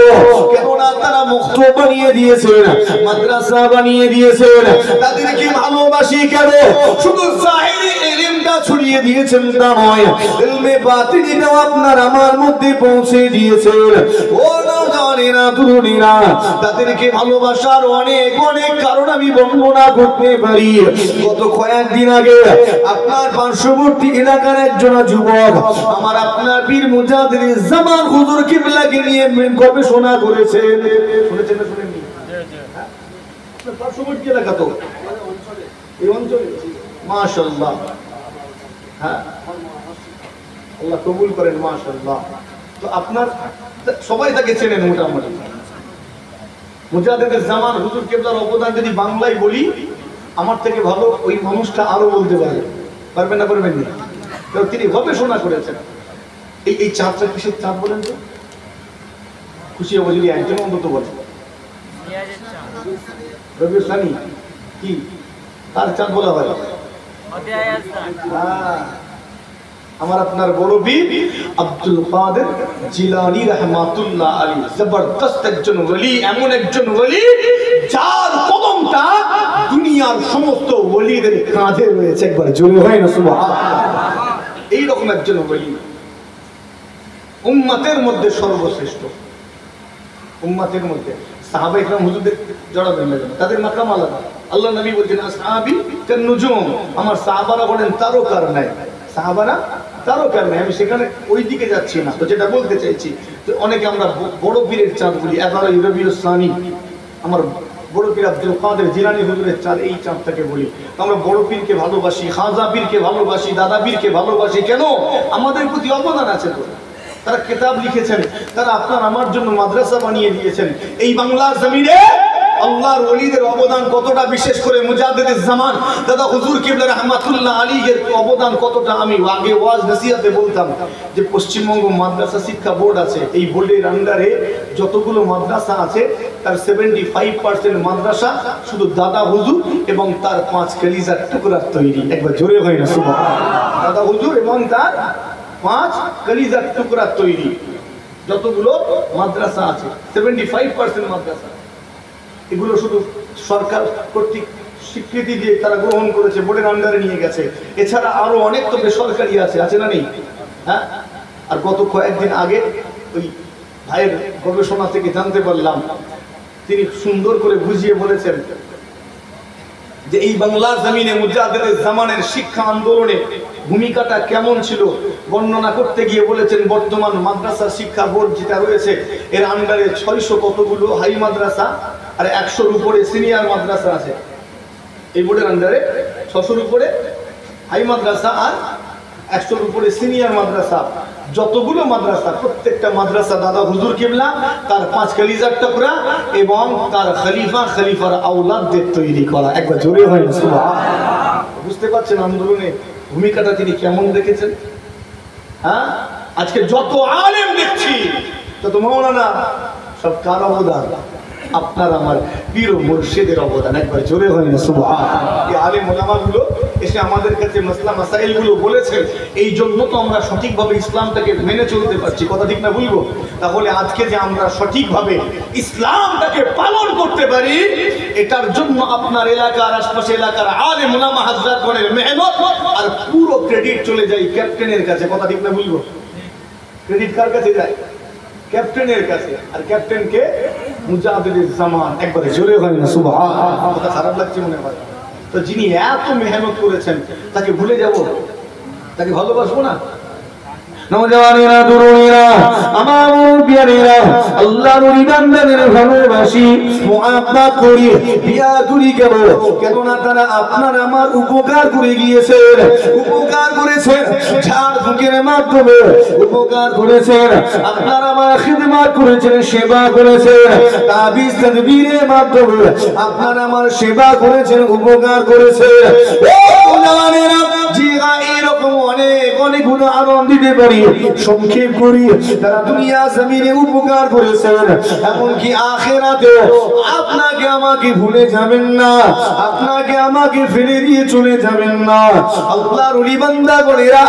কেননা তারা মুক্তব বানিয়ে দিয়েছেন, মাদ্রাসা বানিয়ে দিয়েছেন। তাদেরকে ভালোবাসি কেন? শুধু জাহিরি ইলমটা ছড়িয়ে দিয়েছেন তা নয়, ইলমে বাতিনিটাও আপনার আমার মধ্যে পৌঁছে দিয়েছেন। ও নওজওয়ানেরা, তরুণেরা, তাদেরকে ভালোবাসার অনেক অনেক কারণ আমি বর্ণনা করতে পারি। গত কয়েকদিন আগে আপনার পার্শ্ববর্তী এলাকার একজন যুবক আমার আপনার পীর মুজাদ্দিদ জামান হুজুর কিবলাকে নিয়ে গবেষণা করেছেন। শুনেছেন না শুনেননি? আপনার পার্শ্ববর্তী এলাকা তো এই অঞ্চলে, মাশাআল্লাহ। হ্যাঁ, আল্লাহ কবুল করেন, মাশাআল্লাহ। তো আপনার সবাই তাকে চেনেন মোটামুটি। মুজাদ্দিদ জামান হুজুর কিবলার অবদান যদি বাংলায় বলি, আমার থেকে ভালো ওই মানুষটা আরো বলতে পারবে। পারবেন না? পারবেন না? তো তিনি গবেষণা করেছেন। এই চাঁদটা কিসের চাঁদ বলেন তো? খুশি হবো যদি একজন অন্তত বলেন। রবিউল সানি কি তার চাঁদ বলা হয়? আমার আপনার বড় বীর আব্দুল কাদের জিলানী রাহমাতুল্লাহ আলাইহি জবরদস্ত একজন ওলি, এমন একজন ওলি যার কদমটা দুনিয়ার সমস্ত ওলিদের কাঁধে রয়েছে। একবার জোরে হয় না সুবহানাল্লাহ। এই রকম একজন ওলি উম্মতের মধ্যে সর্বশ্রেষ্ঠ। উম্মতের মধ্যে সাহাবা ইকরাম হুজুরদের জড়াবেন না, তাদের মাকাম আলাদা। আল্লাহ নবী বলেছেন আসহাবি কান নুজুম, আমার সাহাবারা বলেন তারকার নাই। সাহাবারা তারকার নাই। আমি সেখানে ওই দিকে যাচ্ছি না। তো যেটা বলতে চাইছি, তো অনেকে আমরা বড় পীরের চাঁদ বলি, 11 রবিউল সানি, আমার বড় পীর আব্দুল কাদের জিলানী হুজুরের চাঁদ, এই চাঁদটাকে বলি। আমরা বড় পীরকে ভালোবাসি, খাজা পীরকে ভালোবাসি, দাদা পীরকে ভালোবাসি। কেন? আমাদের প্রতি অবদান আছে তো। তারা কিতাব লিখেছেন, তারা আপনার আমার জন্য মাদ্রাসা বানিয়ে দিয়েছেন। এই বাংলার জমিনে আল্লাহর ওলিদের অবদান কতটা, বিশেষ করে মুজাদ্দিদুজ জামান দাদা হুজুর কিবলা রাহমাতুল্লাহ আলাইহির অবদান কতটা। আমি আগে ওয়াজ নসিহতে বলতাম যে পশ্চিমবঙ্গ মাদ্রাসা শিক্ষা বোর্ড আছে, এই বোর্ডের আন্ডারে যতগুলো মাদ্রাসা আছে তার 75% মাদ্রাসা শুধু দাদা হুজুর এবং তার 5 কলিজার টুকরার তৈরি। একবার জোরে হয় না সুবহানাল্লাহ। দাদা হুজুর এবং তার 5 কলিজার টুকরার তৈরি যতগুলো মাদ্রাসা আছে, 75% মাদ্রাসা, এগুলো শুধু সরকার কর্তৃক স্বীকৃতি দিয়ে তারা গ্রহণ করেছে, বোর্ডের আন্ডারে নিয়ে গেছে। এছাড়া আরো অনেক তো বেসরকারি আছে না নেই? হ্যাঁ। আর গত কয়েকদিন আগে ওই ভাইয়ের গবেষণা থেকে জানতে পারলাম, তিনি সুন্দর করে বুঝিয়ে বলেছেন যে এই বাংলার জমিনে মুজাদ্দিদুজ জামানের শিক্ষা আন্দোলনে ভূমিকাটা কেমন ছিল বর্ণনা করতে গিয়ে বলেছেন, বর্তমান মাদ্রাসা শিক্ষা বোর্ড যেটা রয়েছে এর আন্ডারে 600 কতগুলো হাই মাদ্রাসা আর 100-র উপরে সিনিয়র মাদ্রাসা আছে। এই বোর্ডের আন্ডারে 600-র উপরে হাই মাদ্রাসা আর 100-র উপরে সিনিয়র মাদ্রাসা। যতগুলো মাদ্রাসা, প্রত্যেকটা মাদ্রাসা দাদা হুজুর কিবলা তার 5 কলিজার টুকরা এবং তার খলিফার আওলাদদের তৈরি করা। একবার জোরে হয় না সুবহানাল্লাহ। বুঝতে পারছেন আন্দোলনে ভূমিকাটা তিনি কেমন রেখেছেন? হ্যাঁ, আজকে যত আলেম দেখছি, যত মাওলানা, সব কার অবদান? আপনার আমার পীর ও মুর্শিদের অবদান। একবার জোরে হয় না সুবহানাল্লাহ। এই আলেম ওলামাগুলো এসে আমাদের কাছে মাসলা মাসাইলগুলো বলেছেন, এই জন্য তো আমরা সঠিকভাবে ইসলামটাকে মেনে চলতে পারছি। কথা ঠিক না বলবো? তাহলে আজকে যে আমরা সঠিকভাবে ইসলামটাকে পালন করতে পারি, এটার জন্য আপনার এলাকার আশপাশে এলাকার আলেম ওলামা হাজরাতগণের মেহনত আর পুরো ক্রেডিট চলে যায় ক্যাপ্টেনের কাছে। কথা ঠিক না বলবো? ক্রেডিট কার কাছে যায়? ক্যাপ্টেনের কাছে। আর ক্যাপ্টেনকে মুজাদ্দিদুজ জামান। একবারে জোরে হয় না সুবহানাল্লাহ। কথা খারাপ লাগছে মনে হয়? তো যিনি এত মেহনত করেছেন তাকে ভুলে যাব? তাকে ভালোবাসবো না? নওজওয়ানেরা, তরুণীরা, আমার মুরব্বিয়ানেরা, আল্লাহর ওলি বান্দাদের ভালোবাসি, মুহাব্বত করি, বিয়া করি। কেননা তারা আপনার আমার উপকার করে গিয়েছেন, উপকার করেছেন ঝাড় ফুঁকের মাধ্যমে, উপকার করেছেন আপনার আমার খিদমত করেছেন, সেবা করেছেন তাবিজ তাদবীরের মাধ্যমে, আপনার আমার সেবা করেছেন, উপকার করেছেন। ও নওজওয়ানেরা, জিগা এরকম অনেক উদাহরণ দিতে পারি, সংক্ষেপ করি। তারা দুনিয়া জমিনে উপকার করেছেন, এমনকি আখিরাতে আপনাকে আমাকে ভুলে যাবেন না, আপনাকে আমাকে ফেলে দিয়ে চলে যাবেন না। আল্লাহর ওলি বান্দাগণেরা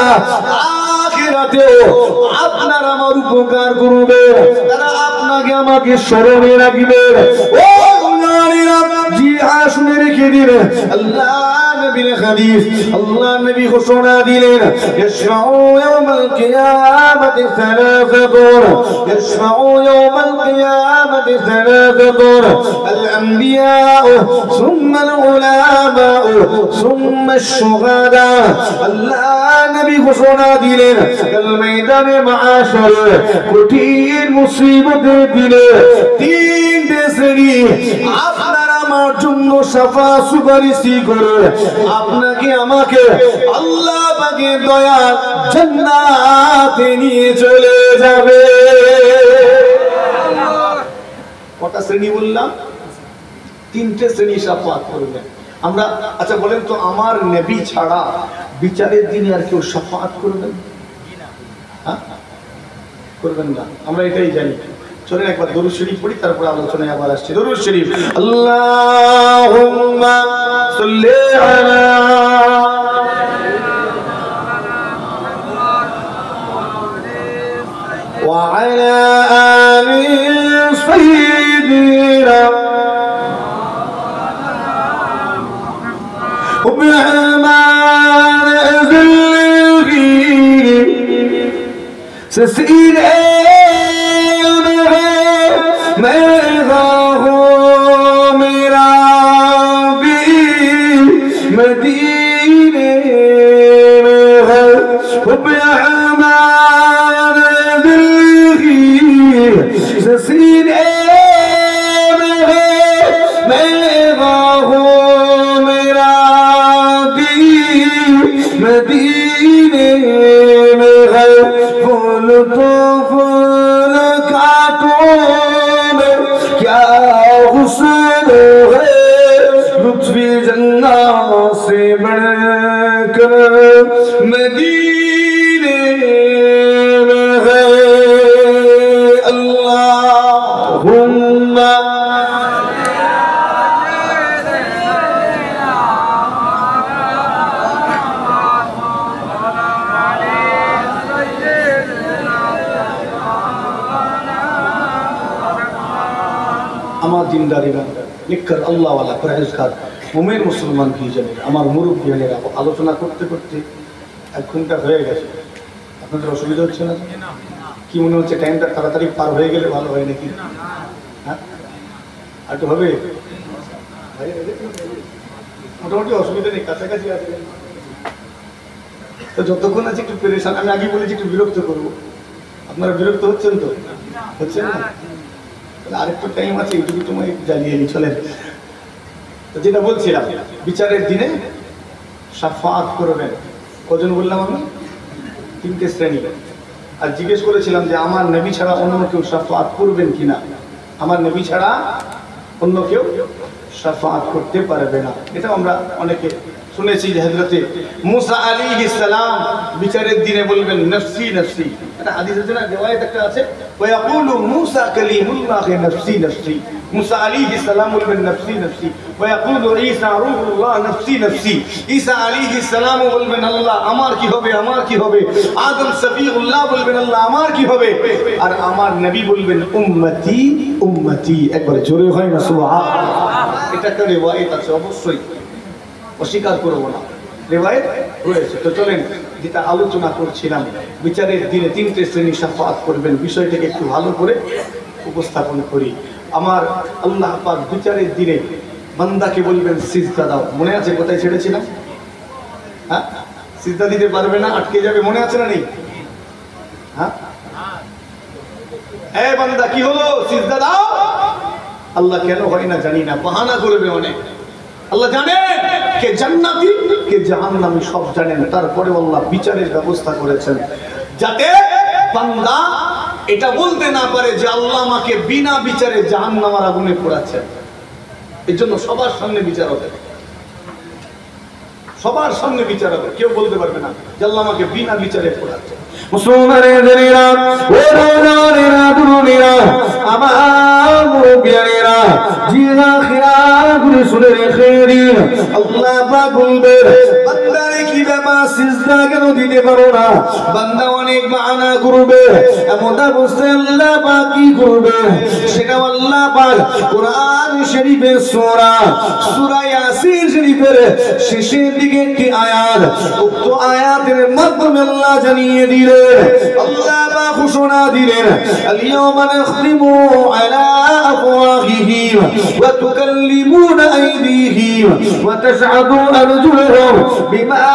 আখিরাতে আপনার আমার উপকার করবে, তারা আপনাকে আমাকে স্মরণে রাখবে। ও মুমিনেরা, জি শুনে রেখে দিন, আল্লাহ নবীর হাদিস, আল্লাহ নবী ঘোষণা দিলেন, ইশরাউ ইয়াউমাল কিয়ামাতি সালাসাতুন, ইশরাউ ইয়াউমাল কিয়ামাতি সালাসাতুন, আল আমবিয়া সুম্মা আল উলামা সুম্মা আশ শুহাদা। আল্লাহ নবী ঘোষণা দিলেন, কাল ময়দানে মাশারে কঠিন মুসিবতের দিনে 3টে শ্রেণী আপনার আমার জন্য শাফা সুপারিশি করে আপনাকে আমাকে আল্লাহ পাকের দয়া জান্নাতে নিয়ে চলে যাবে। কটা শ্রেণী বললাম? 3টে শ্রেণী শাফাত করবে। আমরা আচ্ছা বলেন তো, আমার নবী ছাড়া বিচারের দিনে আর কেউ শাফাত করবেন? হ্যাঁ, করবেন না, আমরা এটাই জানি। চলেন একবার দরুদ শরীফ পড়ি, তারপরে আলোচনায় আবার আসছি। দরুদ শরীফ। আল্লাহুম্মা সাল্লি আলা ওয়া আলা আলি সাইয়্যিদিনা وبرحمن ذلك سسئل क्या हुस्न बढ़कर मदीने में है अल्लाहुम्मा আমার দিনদারিরা নিকর আল্লাহ ওয়ালা পরহেজগার মুমিন মুসলমান কি জানেন আমার মুরব্বিয়ানেরা আলোচনা করতে করতে 1 ঘন্টা হয়ে গেছে আপনাদের অসুবিধা হচ্ছে না কি মনে হচ্ছে টাইমটা তাড়াতাড়ি পার হয়ে গেলে ভালো হয় নাকি হ্যাঁ আর তো হবে মোটামুটি অসুবিধা নেই কাছাকাছি আছে তো যতক্ষণ আছে একটু পেরেশান আমি আগে বলেছি একটু বিরক্ত করবো আপনারা বিরক্ত হচ্ছেন তো হচ্ছেন না আরেকটু টাইম আছে এইটুকু তোমায় জ্বালিয়ে নি চলেন তো যেটা বলছিলাম বিচারের দিনে শাফাআত করবেন কজন বললাম আমি 3টে শ্রেণী আর জিজ্ঞেস করেছিলাম যে আমার নবী ছাড়া অন্য কেউ শাফাআত করবেন কিনা আমার নবী ছাড়া অন্য কেউ শাফাআত করতে পারবে না এটা আমরা অনেকে শুনেছি যে হযরতে মুসা আলাইহিস সালাম বিচারের দিনে বলবেন নফসি নফসি এটা হাদিস আছে না রিওয়ায়াত একটা আছে ওয়ায়াকুলু মুসা কালিমুল্লাহ নফসি নফসি মুসা আলাইহিস সালাম বলবেন নফসি নফসি ওয়ায়াকুলু ঈসা রূহুল্লাহ নফসি নফসি ঈসা আলাইহিস সালাম বলবেন আল্লাহ আমার কি হবে আমার কি হবে আদম সফিউল্লাহ বলবেন আল্লাহ আমার কি হবে আর আমার নবী বলবেন উম্মতি উম্মতি একবার জোরে হয় না সুবহানাল্লাহ এটা একটা রিওয়ায়াত আছে অবশ্যই অস্বীকার করব না রিওয়ায়াত রয়েছে তো চলেন যেটা আলোচনা করছিলাম বিচারের দিনে 3টে শ্রেণী শাফাআত করবেন বিষয়টাকে একটু ভালো করে উপস্থাপন করি আমার আল্লাহ পাক বিচারের দিনে বান্দাকে বলবেন সিজদা দাও মনে আছে কোথায় ছেড়েছিলাম হ্যাঁ সিজদা দিতে পারবে না আটকে যাবে মনে আছে না নেই হ্যাঁ এই বান্দা কি হলো সিজদা দাও আল্লাহ কেন হয় না জানি না বাহানা করবে অনেক আল্লাহ জানেন কে জান্নাতি কে জাহান্নামী সব জানেন তারপরে আল্লাহ বিচারের ব্যবস্থা করেছেন যাতে বান্দা এটা বলতে না পারে যে আল্লাহ আমাকে বিনা বিচারে জাহান্নামের আগুনে পোড়াচ্ছেন এজন্য সবার সামনে বিচার হবে সবার সামনে বিচার হবে কেউ বলতে পারবে না যে আল্লাহ আমাকে বিনা বিচারে পোড়াচ্ছেন মুসলমানের জনেরা ও রানারেরা দুনিয়া আমার মুরব্বিয়ানেরা জিনা খিরাত রাসূলের খেরিন আল্লাহ পাক বলবেন বান্দারে কি ব্যাপার সিজদা কেন দিতে পারো না বান্দা অনেক বাহানা করবে এমন অবস্থায় আল্লাহ পাক কি করবে সেটা আল্লাহ পাক কোরআন শরীফের সূরা ইয়াসিন শরীফের শেষের দিকে একটি আয়াত উক্ত আয়াতের মাধ্যমে আল্লাহ জানিয়ে দিলেন আল্লাহ পাক ঘোষণা দিলেন আল-ইয়াওমা নাখতিমু আলা আফওয়াহিহিম ওয়া তুকাল্লিমুনা আইদিহিম ওয়া তাশহাদু আরজুলুহুম বিমা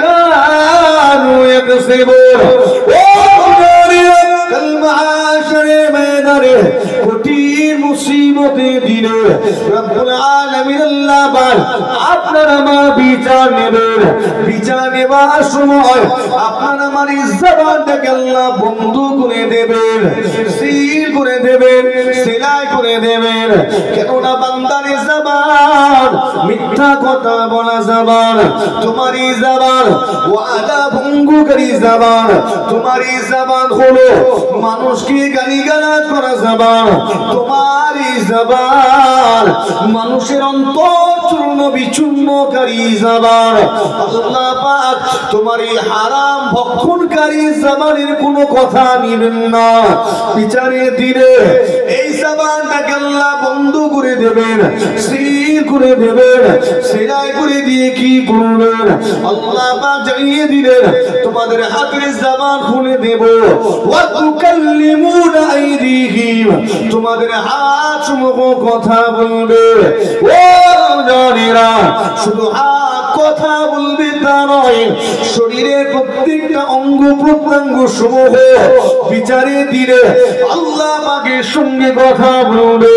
কানু ইয়াকসিবুন ও কাল মাআশারে ময়দানে কঠিন মুসিবতের দিনে রব্বুল আলামিন আল্লাহ পাক আপনার আমার বিচার নেবেন বিচার নেবার সময় আপনার আমার জবানটাকে আল্লাহ বন্ধ করে দেবেন সিল করে দেবেন সেলাই করে দেবেন কেননা বান্দার জবান মিথ্যা কথা বলা জবান তোমারই জবান ওয়াদা ভঙ্গকারী জবান তোমারই জবান হলো মানুষকে গালিগালাজ করা জবান তোমারই জবান মানুষের অন্তর চূর্ণ বিচূর্ণকারী জবান আল্লাহ পাক তোমার এই হারাম ভক্ষণকারী জবানের কোনো কথা নেবেন না বিচারের দিনে এই জবানটাকে আল্লাহ বন্ধ করে দেবেন সিল করে দেবেন সেলাই করে দিয়ে কি করবেন আল্লাহ পাক জানিয়ে দিলেন তোমাদের হাতের জবান খুলে দেব ওয়া তুকাল্লিমুনা আইদিহিম তোমাদের হাত সমূহ কথা বলবে ও জানেরা শুধু হাত কথা বলবে তা নয় শরীরের প্রত্যেকটা অঙ্গ প্রত্যঙ্গ সমূহ বিচারে দিলে আল্লাহ পাকের সঙ্গে কথা বলবে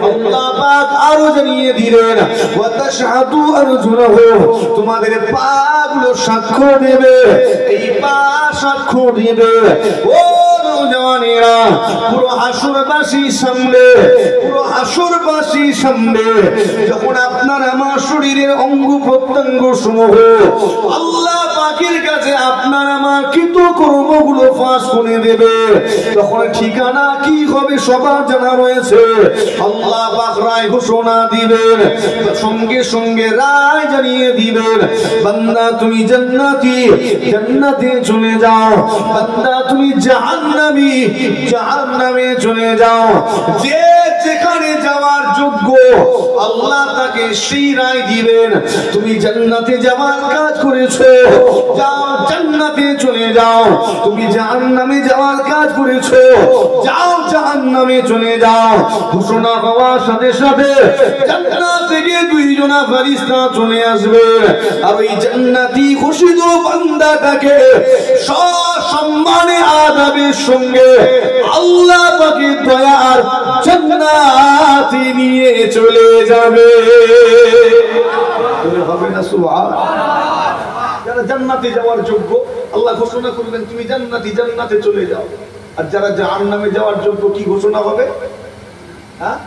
আল্লাহ পাক আরো জানিয়ে দিলেন ওয়া তাশহাদু আরজুলুহুম তোমাদের পাগুলো সাক্ষ্য দেবে এই পা সাক্ষ্য দেবে ও নওজওয়ানেরা পুরো হাসরবাসীর সামনে, পুরো হাসরবাসীর সামনে যখন আপনার আমার শরীরের অঙ্গ প্রত্যঙ্গ সমূহ আল্লাহ পাকের কাছে আপনার আমার কৃত কর্মগুলো ফাঁস করে দেবে, তখন ঠিকানা কি হবে সবার জানা রয়েছে। আল্লাহ পাক রায় ঘোষণা দিবেন, সঙ্গে সঙ্গে রায় জানিয়ে দিবেন, বান্দা তুমি জান্নাতি, জান্নাতে চলে যাও, বান্দা তুমি জাহান্নামী, জাহান্নামে চলে যাও। যে যেখানে যাওয়ার যোগ্য আল্লাহ তাকে সেই রায় দিবেন। তুমি জান্নাতে যাওয়ার কাজ করেছো, যাও জান্নাতে চলে যাও। তুমি জাহান্নামে যাওয়ার কাজ করেছো, যাও জাহান্নামে চলে যাও। ঘোষণা হওয়ার সাথে সাথে জান্নাত থেকে দুইজনা ফেরেশতা চলে আসবে, আর ওই জান্নাতি ঘোষিত বান্দাটাকে সসম্মানে আদাবের সঙ্গে আল্লাহ পাকের দয়ার জান্নাতে নিয়ে চলে যাবে। হবে না সুবহানাল্লাহ? যারা জান্নাতে যাওয়ার যোগ্য আল্লাহ ঘোষণা করবেন তুমি জান্নাতি, জান্নাতে চলে যাও। আর যারা জাহান্নামে যাওয়ার যোগ্য কি ঘোষণা হবে? হ্যাঁ,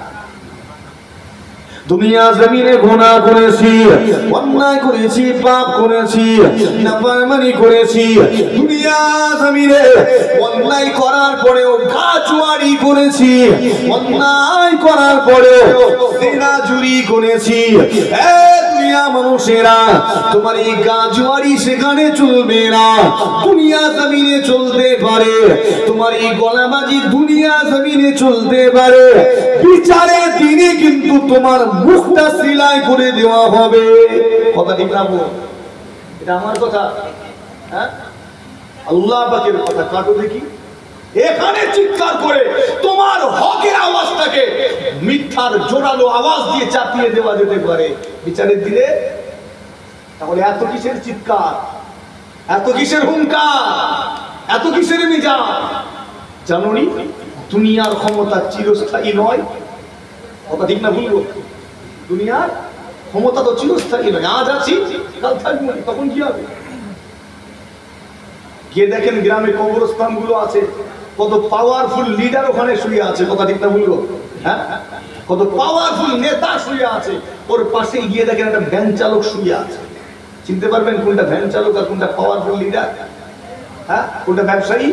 দুনিয়া জমিনে গুনাহ করেছি, অন্যায় করেছি, পাপ করেছি, নাফরমানি করেছি, দুনিয়া জমিনে অন্যায় করার পরেও গাজওয়ারি করেছি, অন্যায় করার পরেও জিনা চুরি করেছি। দুনিয়া মানুষেরা তোমার এই গাজওয়ারি সেখানে চলবে না, দুনিয়া জমিনে চলতে পারে। তোমার এই গলাবাজি দুনিয়া জমিনে চলতে পারে, বিচারের দিনে কিন্তু তোমার মুখটা সিলাই করে দেওয়া হবে। কথা ঠিক না? এটা আমার কথা, হ্যাঁ আল্লাহ পাকের কথা। কাটো দেখি এখানে চিৎকার করে তোমার হকের আওয়াজটাকে মিথ্যার জোরালো আওয়াজ দিয়ে চাপিয়ে দেওয়া যেতে পারে বিচারের দিনে। তাহলে এত কিসের চিৎকার, এত কিসের হুঙ্কার, এত কিসের মিজাজ? জানুনি দুনিয়ার ক্ষমতা চিরস্থায়ী নয়। কথা ঠিক না? ভুলবো দুনিয়ার ক্ষমতা তো চিরস্থায়ী নয়। আজ আছি কাল থাকবো, তখন কি হবে? গিয়ে দেখেন গ্রামে কবরস্থান গুলো আছে, কত পাওয়ারফুল লিডার ওখানে শুয়ে আছে। কথা ঠিক না? ভুলবো হ্যাঁ, কত পাওয়ারফুল নেতা শুয়ে আছে, ওর পাশে গিয়ে দেখেন একটা ভ্যান চালক শুয়ে আছে। চিনতে পারবেন কোনটা ভ্যান চালক আর কোনটা পাওয়ারফুল লিডার? হ্যাঁ, কোনটা ব্যবসায়ী,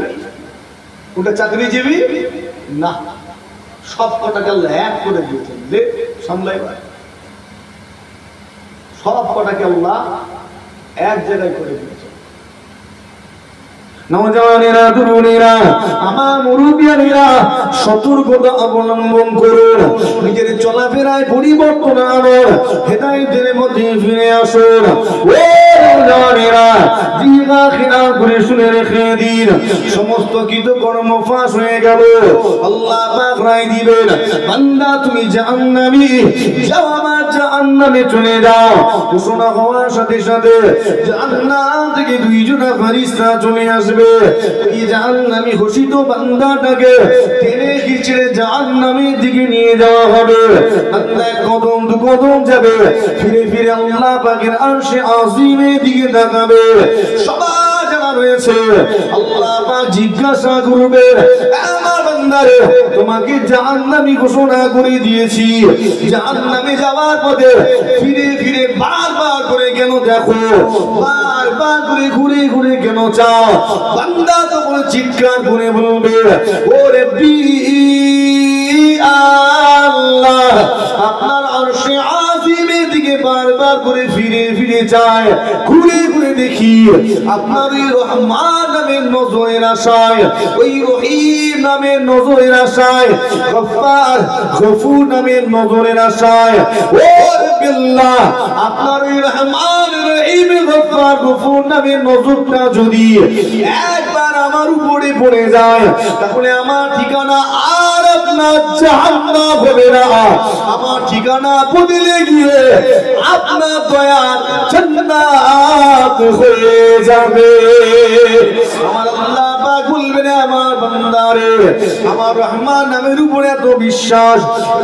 কোনটা চাকরিজীবী? না, সব কটাকে আল্লাহ এক করে দিয়েছেন, সামলাই সব কটাকে আল্লাহ এক জায়গায় করে দিয়েছেন। নওজওয়ানেরা, তরুণেরা, আমার মুরব্বিয়ানেরা সতর্কতা অবলম্বন করুন, নিজের চলাফেরায় পরিবর্তন আনুন, হেদায়েতের মধ্যে ফিরে আসুন। ও নওজওয়ানেরা, জিহা খেয়াল করে শুনে রেখে দিন, সমস্ত কৃতকর্ম ফাঁস হয়ে গেল। আল্লাহ পাক রায় দিবেন, বান্দা তুমি জাহান্নামী, যাও আমার জাহান্নামে চলে যাও। ঘোষণা হওয়ার সাথে সাথে জাহান্নাম থেকে দুইজনা ফেরেশতা চলে আসবে। এই জাহান্নামী ঘোষিত বান্দাটাকে টেনে হিচড়ে জাহান্নামের দিকে নিয়ে যাওয়া হবে। বান্দা কদম দু কদম যাবে, ফিরে ফিরে আল্লাহ পাকের আরশে আজিমের দিকে তাকাবে। সবার জানা রয়েছে, আল্লাহ পাক জিজ্ঞাসা করবে, আমার বান্দারে তোমাকে জাহান্নামী ঘোষণা করে দিয়েছি, জাহান্নামে যাওয়ার পথে ফিরে ফিরে বারবার করে কেন দেখো, বারবার করে ঘুরে ঘুরে কেন চাও? বান্দা তখন চিৎকার করে বলবে, ওরে আল্লাহ, আপনার আরশে আজিমের দিকে বারবার করে ফিরে ফিরে যায়, ঘুরে ঘুরে দেখি আপনার ওই রহমান নামের নজরের আশায়, ওই রহিম নামের নজরের আশায়, গফফার গফুর নামের নজরের আশায়, ওরে বিল্লাহ আপনার ওই রহমান রহিম গফফার গফুর নামের নজরটা যদি একবার আমার উপরে পড়ে যায়, তাহলে আমার ঠিকানা আর আপনার জাহান্নাম হবে না, আমার ঠিকানা বদলে গিয়ে আপনার দয়ার জান্নাত হয়ে যাবে। আমার আল্লাহ পাক বলবেন, আমার বান্দারে আমার রহমান নামের উপরে এত বিশ্বাস,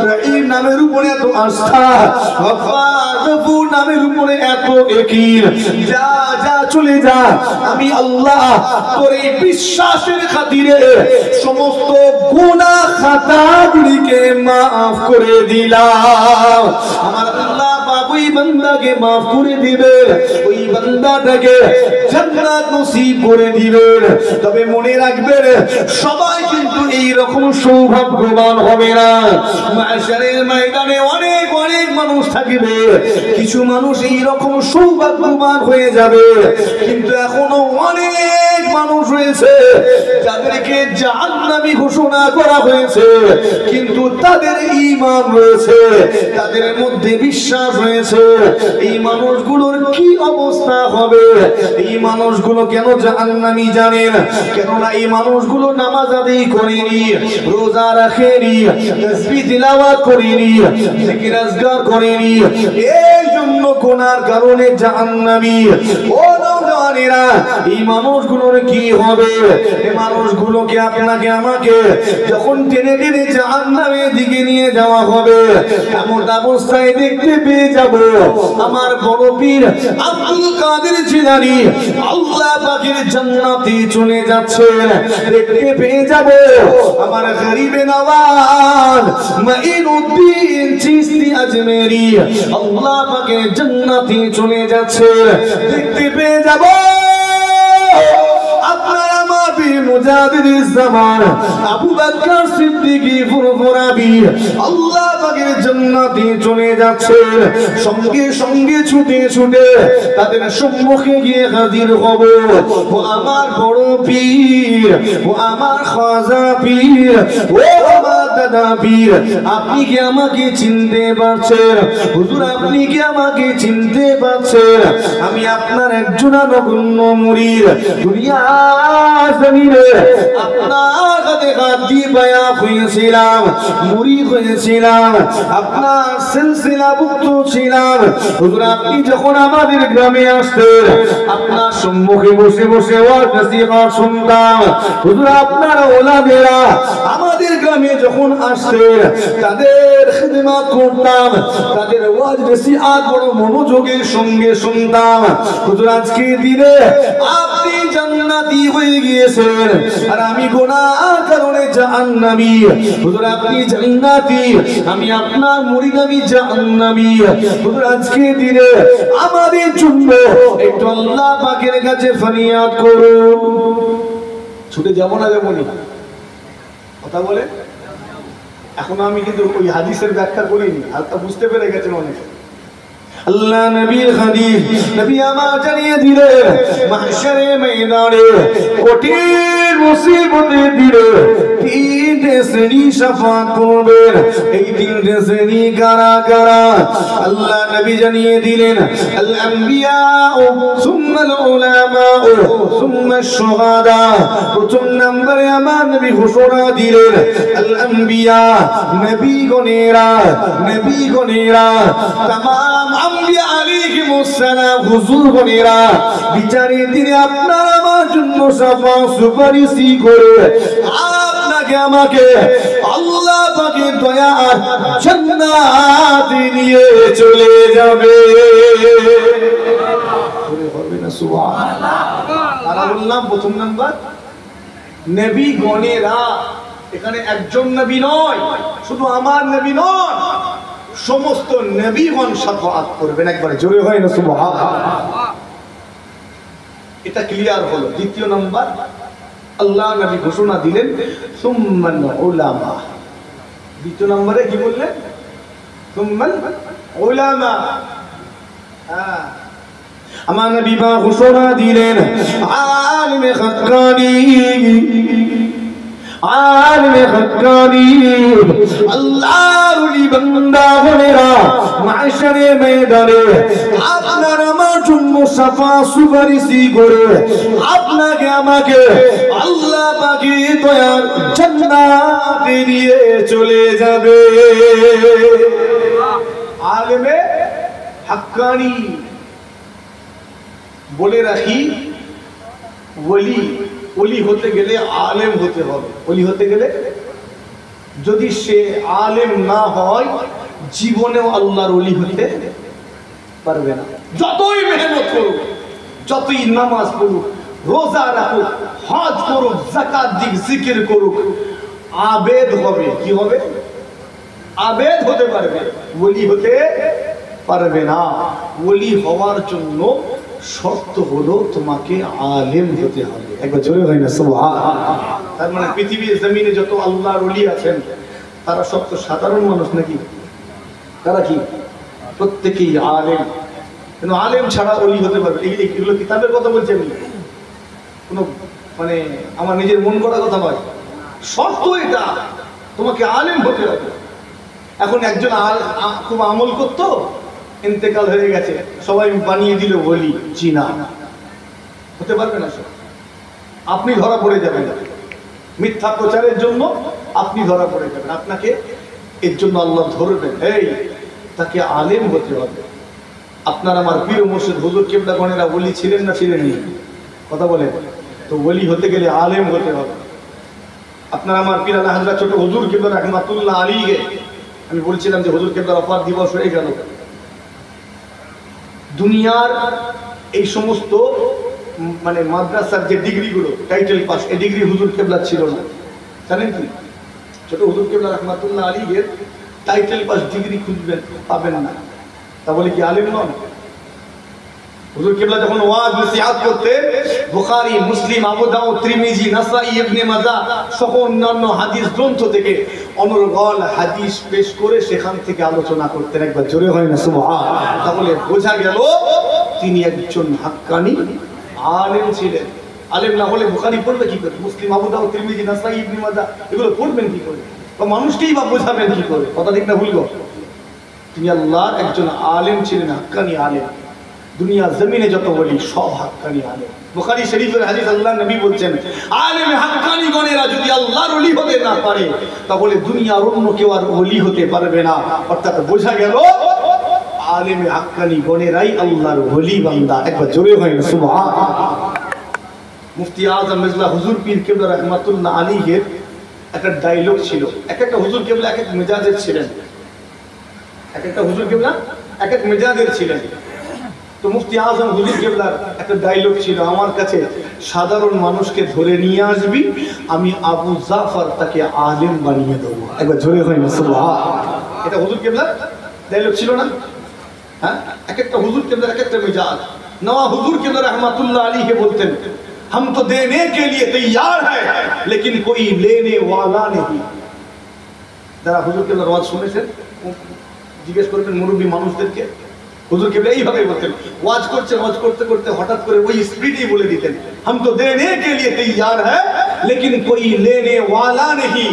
রহিম নামের উপরে এত আস্থা, গফফার গফুর নামের উপরে এত ইয়াকিন, যা যা চলে যা, আমি আল্লাহ তোর এই বিশ্বাসের খাতিরে সমস্ত গুনাহ খাতাগুলিকে মাফ করে দিলাম। আমার আল্লাহ ওই বান্দাকে মাফ করে দিবেন, ওই বান্দাটাকে জান্নাত নসিব করে দিবেন। তবে মনে রাখবেন, সবাই কিন্তু এই রকম সৌভাগ্যবান হবে না। মাশারের ময়দানে অনেক অনেক মানুষ থাকবে, কিছু মানুষ এই রকম সৌভাগ্যবান হয়ে যাবে, কিন্তু এখনো অনেক মানুষ রয়েছে যাদেরকে জাহান্নামী ঘোষণা করা হয়েছে, কিন্তু তাদের ঈমান রয়েছে, তাদের মধ্যে বিশ্বাস রয়েছে। এই মানুষগুলোর কি অবস্থা হবে? এই মানুষগুলো কেন জাহান্নামী জানেন? কেননা এই মানুষগুলো নামাজ আদায় করেনি, রোজা রাখেনি, তাসবিহ তিলাওয়াত করেনি, জিকির আজকার করেনি, এই জন্য গুনার কারণে জাহান্নামী। ও নওজওয়ানেরা, এই মানুষগুলোর কি হবে? এই মানুষগুলোকে আপনাকে আমাকে যখন টেনে টেনে জাহান্নামের দিকে নিয়ে যাওয়া হবে, এমন অবস্থায় দেখতে পেয়ে যাব আমার বড় পীর আব্দুল কাদের জিলানী আল্লাহ পাকের জান্নাতে চলে যাচ্ছেন। দেখতে পেয়ে যাব আমার গরিবে নওয়াজ মাইনুদ্দিন চিশতি আজমেরি আল্লাহ পাকের জান্নাতে চলে যাচ্ছে। দেখতে পেয়ে যাব আপনার আমার পীর মুজাদ্দিদিস জামান আবু বকর সিদ্দিকী ফুরফুরাবি আল্লাহ পাকের জান্নাতে চলে যাচ্ছে। সঙ্গে সঙ্গে ছুটে ছুটে তাদের সম্মুখে গিয়ে হাজির হব। ও আমার বড় পীর, ও আমার খাজা পীর, ও আমার দাদা পীর, আপনি কি আমাকে চিনতে পারছেন? হুজুর, আপনি কি আমাকে চিনতে পারছেন? আমি আপনার একজন নগণ্য মুরিদ, দুনিয়া জমিনে আপনার কাছে হাত দিয়ে বায়াত হয়েছিলাম, মুরিদ হয়েছিলাম, আপনার সিলসিলাভুক্ত ছিলাম। হুজুর, আপনি যখন আমাদের গ্রামে আসতেন, আপনার সম্মুখে বসে বসে ওয়াজ নসিহত শুনতাম। হুজুর, আপনার ওলাদেরা আমাদের গ্রামে যখন আসতেন, তাদের খিদমত করতাম, তাদের ওয়াজ নসিহত বড় মনোযোগের সঙ্গে শুনতাম। হুজুর, আজকে দিনে আপনি জান্নাতি হয়ে গিয়েছেন আর আমি গুনাহর কারণে জাহান্নামী। হুজুর, আপনি জান্নাতি, আমি আপনার মুরিদ, আমি জাহান্নামী। হুজুর, আজকে দিনে আমাদের জন্য একটু আল্লাহ পাকের কাছে ফরিয়াদ করুন। ছুটে যাবো না, যাবো না? কথা বলে। এখন আমি কিন্তু ওই হাদিসের ব্যাখ্যা করিনি, হালকা বুঝতে পেরে গেছেন অনেকে। আল্লাহ নবীর হাদিস, নবী আমার জানিয়ে দিলেন, মাহশারে ময়দানে কঠিন মুসিবতের দিনে তিনটে শ্রেণী শাফাআত করবেন। এই তিনটে শ্রেণী কারা কারা? আল্লাহ নবী জানিয়ে দিলেন, আল আম্বিয়া সুম্মাল উলামা সুম্মাশ শুহাদা। প্রথম নম্বরে আমার নবী ঘোষণা দিলেন, আল আম্বিয়া, নবীগণেরা, নবীগণেরা, তামাম আম্বিয়া আলাইহিমুস সালাম, হুজুরগণেরা বিচারের দিনে আপনার আমার জন্য শাফাআত সুপারিশ করে আপনাকে আমাকে আল্লাহ পাকের দয়া আর জান্নাতে নিয়ে চলে যাবে। হবে না? সুবহানাল্লাহ। আর বললাম প্রথম নাম্বার নবীগণেরা। এখানে একজন নবী নয়, শুধু আমার নবী নয়, সমস্ত নবীগণ শাফাআত করবেন। একবারে জোরে হয় না সুবহানাল্লাহ। এটা ক্লিয়ার হলো। দ্বিতীয় নাম্বার, আল্লাহ নবী ঘোষণা দিলেন সুম্মান উলামা। দ্বিতীয় নম্বরে কি বললেন? সুম্মান উলামা। আমার নবী বা ঘোষণা দিলেন, আলিমে হাক্কানি, আলিমে হাক্কানি, আল্লাহর ওলি বান্দাগণেরা মাহশারে ময়দানে আপনার আমার জন্য শাফাআত সুপারিশ করে আপনাকে আমাকে আল্লাহ পাকের দয়ার জান্নাতে নিয়ে চলে যাবে। আলিমে হাক্কানি। বলে রাখি, ওলি ওলি হতে গেলে আলেম হতে হবে। ওলি হতে গেলে যদি সে আলেম না হয় জীবনেও আল্লাহর ওলি হতে পারবে না। যতই মেহনত করুক, যতই নামাজ পড়ুক, রোজা রাখুক, হজ করুক, যাকাত দিক, জিকির করুক, আবেদ হবে। কি হবে? আবেদ হতে পারবে, ওলি হতে পারবে না। ওলি হওয়ার জন্য শর্ত হলো তোমাকে আলেম হতে হবে। একবার জোরে হয় না সুবহানাল্লাহ। তার মানে পৃথিবীর জমিনে যত আল্লাহর ওলি আছেন তারা সব তো সাধারণ মানুষ নাকি? তারা কি? প্রত্যেকেই আলেম। কিন্তু আলেম ছাড়া ওলি হতে পারবে? এগুলো কিতাবের কথা বলছি আমি, কোনো মানে আমার নিজের মন গড়া কথা নয়। শর্ত এটা, তোমাকে আলেম হতে হবে। এখন একজন খুব আমল করতো, ইন্তেকাল হয়ে গেছে, সবাই বানিয়ে দিল ওলি। জি না, হতে পারবে না। সব আপনি ধরা পড়ে যাবেন মিথ্যা প্রচারের জন্য, আপনি ধরা পড়ে যাবেন। আপনাকে এর জন্য আল্লাহ ধরবেন, এই তাকে আলেম হতে হবে। আপনার আমার পীর মুর্শিদ হুজুর কিবলা গণেরা ওলি ছিলেন না ছিলেননি? কথা বলেন তো। ওলি হতে গেলে আলেম হতে হবে। আপনার আমার পীর আলা হযরত ছোট হুজুর কিবলা রাহমাতুল্লাহ আলাইহি, আমি বলছিলাম যে হুজুর কিবলার ওফাত দিবস হয়ে গেল। দুনিয়ার এই সমস্ত মানে মাদ্রাসার যে ডিগ্রিগুলো টাইটেল পাস, এই ডিগ্রি হুজুর কিবলা ছিল না, জানেন কি? ছোট হুজুর কিবলা রাহমাতুল্লাহ আলাইহি টাইটেল পাস ডিগ্রি খুঁজবেন, পাবেন না। তা বলে কি আলেম নন? হুজুর কিবলা যখন ওয়াজ নসিহত করতেন, বুখারী, মুসলিম, আবু দাউদ, তিরমিজি, নাসাই, ইবনে মাজাহ সহ অন্যান্য হাদিস গ্রন্থ থেকে অনর্গল হাদিস পেশ করে সেখান থেকে আলোচনা করতেন। একবার জোরে হয় না সুবহানাল্লাহ। তাহলে বোঝা গেল তিনি একজন হাক্কানি আলেম ছিলেন। আলেম না হলে বুখারী পড়বে কি করে? মুসলিম, আবু দাউদ, তিরমিজি, নাসাই, ইবনে মাজাহ এগুলো পড়বেন কি করে? তো মানুষকেই বা বোঝাবেন কি করে? কথা ঠিক না ভুল গো? তিনি আল্লাহর একজন আলেম ছিলেন, হাক্কানি আলেম। দুনিয়া জমিনে যত বলি সব হাক্কানি আলেম। বুখারী শরীফের হাদিস, আল্লাহ নবী বলছেন, আলেম হাক্কানি গণেরা যদি আল্লাহর ওলি হতে না পারে তাহলে দুনিয়ার অন্য কেউ আর ওলি হতে পারবে না। অর্থাৎ বোঝা গেল আলেম হাক্কানি গণেরাই আল্লাহর ওলি বান্দা। একবার জোরে হয় না সুবহানাল্লাহ। মুফতি আজম মির্জা হুজুর পীর কিবলা রাহমাতুল্লাহ আলাইহি একটা ডায়লগ ছিল। এক একটা হুজুর কিবলা এক এক মেজাজের ছিলেন, এক একটা হুজুর কিবলা এক এক মেজাজের ছিলেন। তো মুফতি আজম হুজুর কিবলার একটা ডায়লগ ছিল, আমার কাছে সাধারণ মানুষকে ধরে নিয়ে আসবি, আমি আবু জাফর তাকে আলেম বানিয়ে দেবো। একবার জোরে হয় না সুবহানাল্লাহ। এটা হুজুর কিবলার ডায়লগ ছিল না? হ্যাঁ, এক একটা হুজুর কিবলার এক একটা মেজাজ। নওয়া হুজুর কিবলা রাহমাতুল্লাহ আলাইহি বলতেন, हम तो देने के लिए तैयार है लेकिन कोई लेने वाला नहीं। যারা হুজুর কিবলার ওয়াজ শুনেছেন জিজ্ঞেস করবেন মুরব্বী মানুষদেরকে, হুজুর কিবলা এইভাবে বলতেন। ওয়াজ করছেন, ওয়াজ করতে করতে হঠাৎ করে ওই স্পিডেই বলে দিতেন, हम तो देने के लिए तैयार है लेकिन कोई लेने वाला नहीं।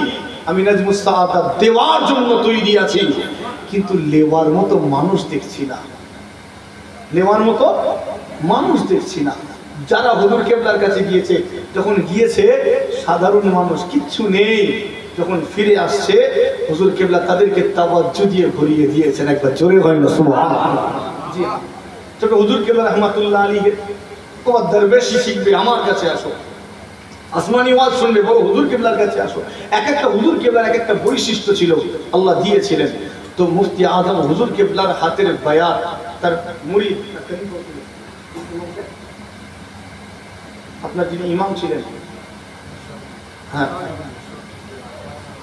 আমি নাজমুস সাআদাত দেওয়ার জন্য তৈরি আছি, কিন্তু লেওয়ার মতো মানুষ দেখছি না, লেওয়ার মতো মানুষ দেখছি না। যারা হুজুর কিবলার কাছে গিয়েছে, যখন গিয়েছে সাধারণ মানুষ কিচ্ছু নেই, যখন ফিরে আসছে হুজুর কিবলা তাদেরকে তাওয়াজ্জু দিয়ে ভরিয়ে দিয়েছেন। একবার জোরে হয় না সুবহানাল্লাহ। জি, ছোট হুজুর কিবলা রাহমাতুল্লাহ আলাইহি, তোমার দরবেশি শিখবে আমার কাছে আসো, আসমানি ওয়াজ শুনবে বড় হুজুর কিবলার কাছে আসো। এক একটা হুজুর কিবলার এক একটা বৈশিষ্ট্য ছিল, আল্লাহ দিয়েছিলেন। তো মুফতি আজম হুজুর কিবলার হাতের বায়াত, তার মুরিদ, আপনার যিনি ইমাম ছিলেন, হ্যাঁ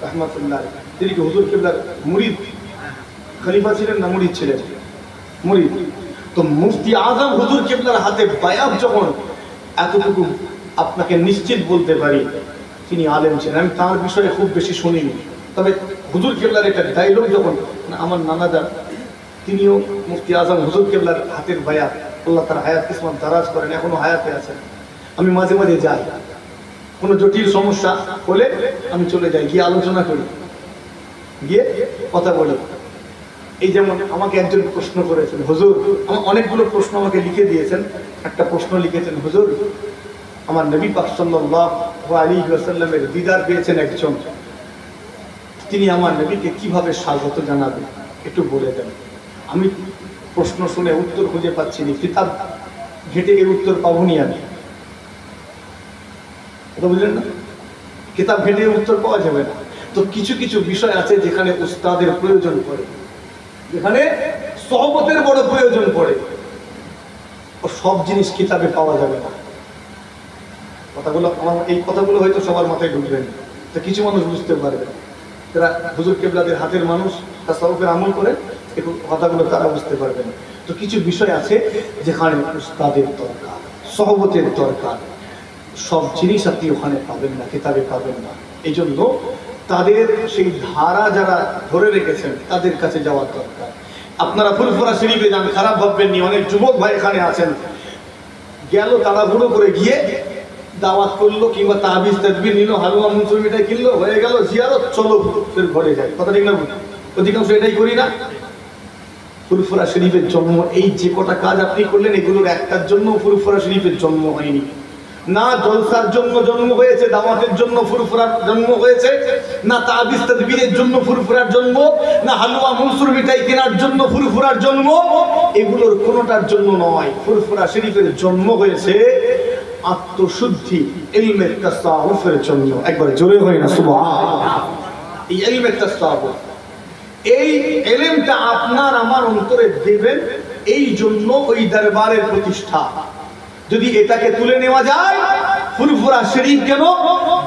রাহমাতুল্লাহ, তিনি কি হুজুর কিবলার মুরিদ খলিফা ছিলেন না মুরিদ ছিলেন? মুরিদ। তো মুফতি আজম হুজুর কিবলার হাতে বায়াত যখন, এতটুকু আপনাকে নিশ্চিত বলতে পারি তিনি আলেম ছিলেন। আমি তার বিষয়ে খুব বেশি শুনিনি, তবে হুজুর কিবলার একটা ডায়লগ যখন, আমার নানাজান তিনিও মুফতি আজম হুজুর কিবলার হাতের বায়াত, আল্লাহ তার হায়াত কিসমত দারাজ করেন, এখনো হায়াতে আছেন। আমি মাঝে মাঝে যাই, কোনো জটিল সমস্যা হলে আমি চলে যাই, গিয়ে আলোচনা করি, গিয়ে কথা বলি। এই যেমন আমাকে একজন প্রশ্ন করেছেন, হুজুর, অনেকগুলো প্রশ্ন আমাকে লিখে দিয়েছেন। একটা প্রশ্ন লিখেছেন, হুজুর আমার নবী পাক সাল্লাল্লাহু আলাইহি ওয়াসাল্লামের দিদার পেয়েছেন একজন, তিনি আমার নবীকে কিভাবে স্বাগত জানাবেন একটু বলে দেন। আমি প্রশ্ন শুনে উত্তর খুঁজে পাচ্ছি না, কিতাব ঘেটে এর উত্তর পাবনি আমি। কথা বুঝলেন না? কিতাব ঘেঁটে উত্তর পাওয়া যাবে না। তো কিছু কিছু বিষয় আছে যেখানে উস্তাদের প্রয়োজন পড়ে, যেখানে সহবতের বড় প্রয়োজন পড়ে, ও সব জিনিস কিতাবে পাওয়া যাবে না। কথাগুলো এই কথাগুলো হয়তো সবার মাথায় ঢুকবে না, তো কিছু মানুষ বুঝতে পারবে, যারা হুজুর কেবলাদের হাতের মানুষ, তাসাউফের আমল করে এই কথাগুলো তারা বুঝতে পারবে না। তো কিছু বিষয় আছে যেখানে উস্তাদের দরকার, সহবতের দরকার, সব জিনিস আপনি ওখানে পাবেন না, কিতাবে পাবেন না। এই জন্য তাদের সেই ধারা যারা ধরে রেখেছেন তাদের কাছে যাওয়ার দরকার। আপনারা ফুরফুরা শরীফে যান, খারাপ ভাববেন নি, অনেক যুবক ভাই এখানে আছেন, গেল তাড়াহুড়ো করে গিয়ে দাওয়াত করলো কিংবা তাবিজ তাদবির নিল, হালুয়া মনসুর মিঠাই কিনলো, হয়ে গেল জিয়ারত, চলো ফের ঘরে যায়। কথা ঠিক না? অধিকাংশ এটাই করি না। ফুরফুরা শরীফের জন্ম, এই যে কটা কাজ আপনি করলেন এগুলোর একটার জন্য ফুরফুরা শরীফের জন্ম হয়নি। না জলসার জন্য জন্ম হয়েছে, দাওয়াতের জন্য ফুরফুরার জন্ম হয়েছে, না তাবিজ তাদবীরের জন্য ফুরফুরার জন্ম, না হালুয়া মনসুর মিঠাই কেনার জন্য ফুরফুরার জন্ম, এগুলোর কোনোটার জন্য নয়। ফুরফুরা শরীফের জন্ম হয়েছে আত্মশুদ্ধি, ইলমে তাসাউফের জন্য। একবার জোরে হয় না সুবহানাল্লাহ। এই ইলমে তাসাউফ, এই ইলমটা আপনার আমার অন্তরে দেবেন, এই জন্য ওই দরবারের প্রতিষ্ঠা। যদি এটাকে তুলে নেওয়া যায়, ফুরফুরা শরীফ কেন,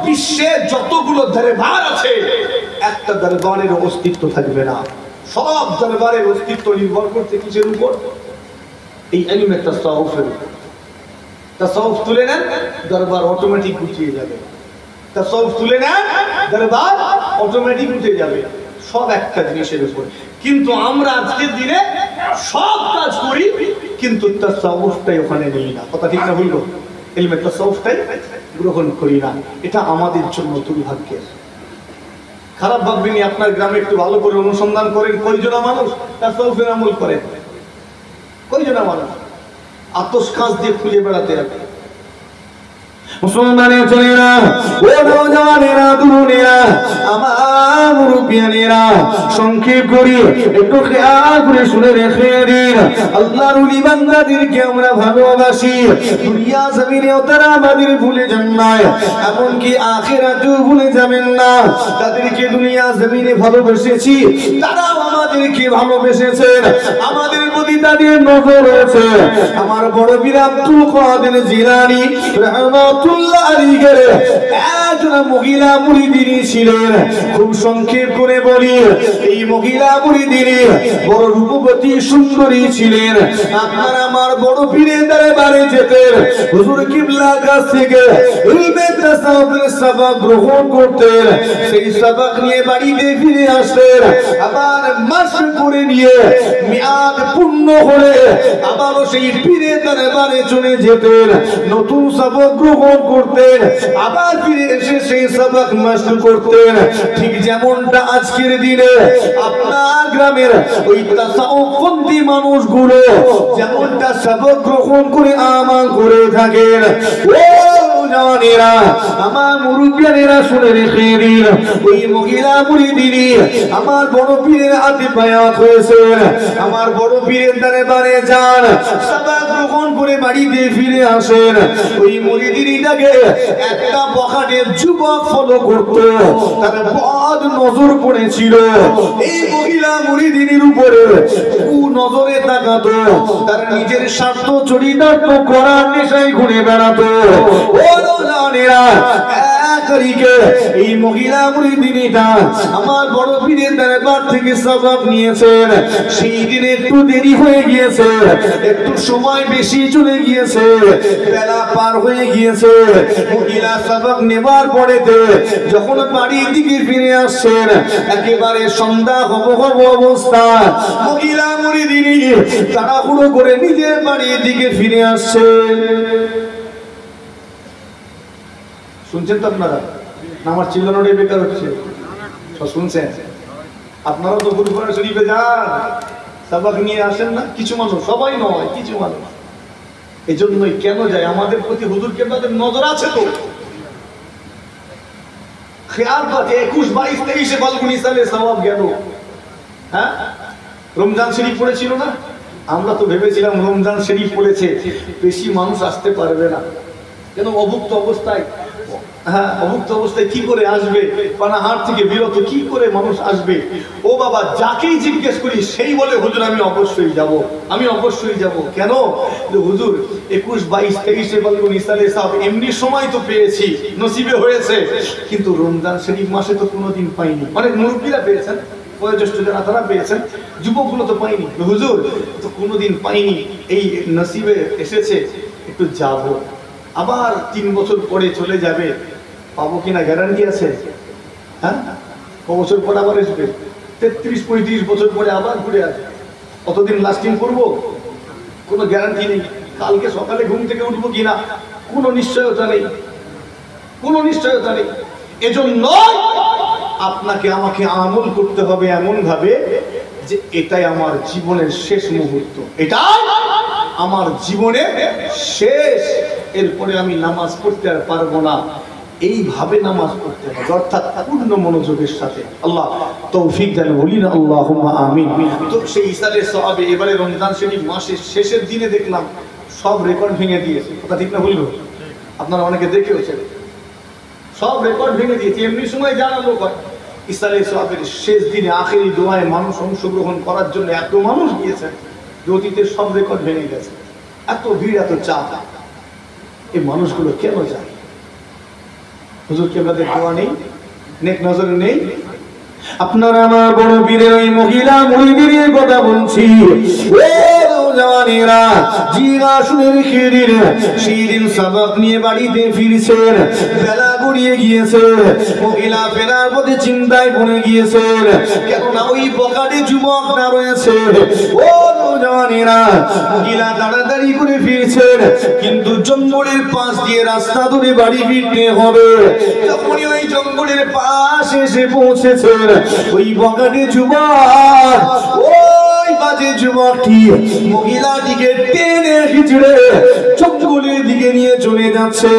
বিশ্বে যতগুলো দরবার আছে একটা দরবারের অস্তিত্ব থাকবে না। সব দরবারের অস্তিত্ব নির্ভর করছে কিসের উপর? এই ইলমে তাসাউফের উপর। তাসাউফ তুলে নেন, দরবার অটোমেটিক গুছিয়ে যাবে। তাসাউফ তুলে নেন, দরবার অটোমেটিক উঠে যাবে। সব একটা জিনিসের উপর। কিন্তু আমরা আজকের দিনে সব কাজ করি কিন্তু তাসাউফটাই ওখানে নেই না। কথা ঠিক না বলবো? ইলমে তাসাউফটাই গ্রহণ করি না। এটা আমাদের জন্য দুর্ভাগ্যের। খারাপ ভাববেন, আপনার গ্রামে একটু ভালো করে অনুসন্ধান করেন, কয়জনা মানুষ তাসাউফের আমল করেন? কয়জনা মানুষ আতশ কাজ দিয়ে খুঁজে বেড়াতে হবে? মুসলমানের ছেলেরা, ও নওজওয়ানেরা, তরুণেরা, আমার মুরব্বিয়ানেরা, সংক্ষেপ করি একটু খেয়াল করে শুনে রেখে দিন। আল্লাহর ওলি বান্দাদেরকে আমরা ভালোবাসি, দুনিয়া জমিনেও তারা আমাদের ভুলে যান না, এমনকি আখিরাতেও ভুলে যাবেন না। তাদেরকে দুনিয়া জমিনে ভালোবেসেছি, তারাও আমাদেরকে ভালোবেসেছেন, আমাদের প্রতি তাদের নজর রয়েছে। আমার বড় পীর আব্দুল কাদের জিলানী রাহমাতুল্লাহ আলাইহি একজন মহিলা মুরিদিনী ছিলেন। খুব সংক্ষেপ করে বলি, এই মহিলা মুরিদিনী বড় রূপবতী সুন্দরী ছিলেন। আপনার আমার বড় পীরের দরবারে যেতেন, হুজুর কিবলার কাছ থেকে ইলমে তাসাউফের সবক গ্রহণ করতেন, সেই সবক নিয়ে বাড়িতে ফিরে আসতেন, আবার মাস করে নিয়ে মেয়াদ পূর্ণ হলে আবারও সেই পীরের দরবারে চলে যেতেন, নতুন সবক গ্রহণ করতেন, আবার ফিরে এসে সেই সবক মাস করতেন। ঠিক যেমনটা আজকের দিনে আপনার গ্রামের ওই তাসাউফপন্থী মানুষগুলো যেমনটা সবক গ্রহণ করে আমল করে থাকেন। ও জানেরা, আমার মুরব্বিয়ানেরা শুনে রেখে দিন, ওই মহিলা মুরিদিনী আমার বড় পীরের হাতে বায়াত হয়েছেন। আমার বড় পীরের দরবারে যান, সবক গ্রহণ করে বাড়িতে ফিরে আসেন। ওই মুরিদিনীটাকে একটা বখাটের যুবক ফলো করত, তার বদ নজর পড়েছিল এই মহিলা মুরিদিনীর উপরে, ও নজরে তাকাতো, তার নিজের স্বার্থ চরিতার্থ করার নেশায় ঘুরে বেড়াতো। ও জানেরা, এক তারিখে এই মহিলা মুরিদিনীটা আমার বড় পীরের দরবার থেকে সবক নিয়েছেন। সেই দিন একটু দেরি হয়ে গিয়েছে, একটু সময় বেশি চলে গিয়েছে, বেলা পার হয়ে গিয়েছে। মহিলা সবক নেবার পরেতে যখন বাড়ির দিকে ফিরে আসছেন, একেবারে সন্ধ্যা হব হব অবস্থা। মহিলা মুরিদিনী তাড়াহুড়ো করে নিজের বাড়ির দিকে ফিরে আসছেন। শুনছেন তো আপনারা? আমার চিল্লানোটাই বেকার হচ্ছে? সব শুনছেন? আপনারাও তো ফুরফুরা শরীফে যান, সবক নিয়ে আসেন না? কিছু মানুষ, সবাই নয়, কিছু মানুষ। এই জন্যই কেন যায়, আমাদের প্রতি হুজুর কেবলাদের নজর আছে তো, খেয়াল আছে। 21, 22, 23 ফাল্গুন সালে সওয়াব গেল। হ্যাঁ, রমজান শরীফ পড়েছিল না? আমরা তো ভেবেছিলাম রমজান শরীফ পড়েছে বেশি মানুষ আসতে পারবে না, কেন অভুক্ত অবস্থায় হ্যাঁ, অভুক্ত অবস্থায় কি করে আসবে, পানাহার থেকে বিরত কি করে মানুষ আসবে? ও বাবা, যাকেই জিজ্ঞেস করি সেই বলে হুজুর আমি অবশ্যই যাব, আমি অবশ্যই যাব। কেন? হুজুর 21, 22, 23 ফাল্গুন ইসালে সাহেব এমনি সময় তো পেয়েছি, নসিবে হয়েছে, কিন্তু রমজান শরীফ মাসে তো কোনোদিন পাইনি। অনেক মুরব্বীরা পেয়েছেন, বয়োজ্যেষ্ঠ যারা তারা পেয়েছেন, যুবকগুলো তো পাইনি। হুজুর তো কোনোদিন পাইনি, এই নসিবে এসেছে, একটু যাব। আবার 3 বছর পরে চলে যাবে, পাবো কিনা গ্যারান্টি আছে? হ্যাঁ, ক বছর পরে আবার আসবে? 33-35 বছর পরে আবার ঘুরে আসবে। কতদিন লাস্টিং করবো কোনো গ্যারান্টি নেই। কালকে সকালে ঘুম থেকে উঠবো কিনা কোনো নিশ্চয়তা নেই, কোনো নিশ্চয়তা নেই। এজন্য আপনাকে আমাকে আমল করতে হবে এমন ভাবে যে এটাই আমার জীবনের শেষ মুহূর্ত, এটাই আমার জীবনের শেষ, এরপরে আমি নামাজ পড়তে আর পারবো না। এইভাবে নামাজ পড়তে হবে, অর্থাৎ পূর্ণ মনোযোগের সাথে। আল্লাহ তৌফিক দেন, বলি না আল্লাহুম্মা আমিন। তো সেই ইসালে সাহাবে এবারে রমজান শরীফ মাসের শেষের দিনে দেখলাম সব রেকর্ড ভেঙে দিয়েছে। কথা ঠিক না বললো? আপনারা অনেকে দেখেওছেন, সব রেকর্ড ভেঙে দিয়েছে। এমনি সময় জানালো হয় ইসালে সাহাবের শেষ দিনে আখেরি দোয়ায় মানুষ অংশগ্রহণ করার জন্য এত মানুষ গিয়েছেন, অতীতের সব রেকর্ড ভেঙে গেছে। এত ভিড়, এত চাপ, এই মানুষগুলো কেন যায়? হুজুর কেবলাদের দোয়া নেই, নেক নজর নেই। আপনারা আমার বড় বীরের ওই মহিলা মুরিদের কথা বলছি। জানেরা জিরা শুনে রেখে দিন, সেদিন সাবাক নিয়ে বাড়িতে ফিরছেন, বেলা গড়িয়ে গিয়েছে। মহিলা ফেরার পথে চিন্তায় পড়ে গিয়েছেন, কেননা ওই বকাটে যুবকরা রয়েছে। ও জানেরা, মহিলা তাড়াতাড়ি করে ফিরছেন, কিন্তু জঙ্গলের পাশ দিয়ে রাস্তা ধরে বাড়ি ফিরতে হবে। যখনই ওই জঙ্গলের পাশ এসে পৌঁছেছেন, ওই বকাটে যুবক, ওই বাজে যুবকটি মহিলাটিকে টেনে হিচড়ে জঙ্গলের দিকে নিয়ে চলে যাচ্ছে।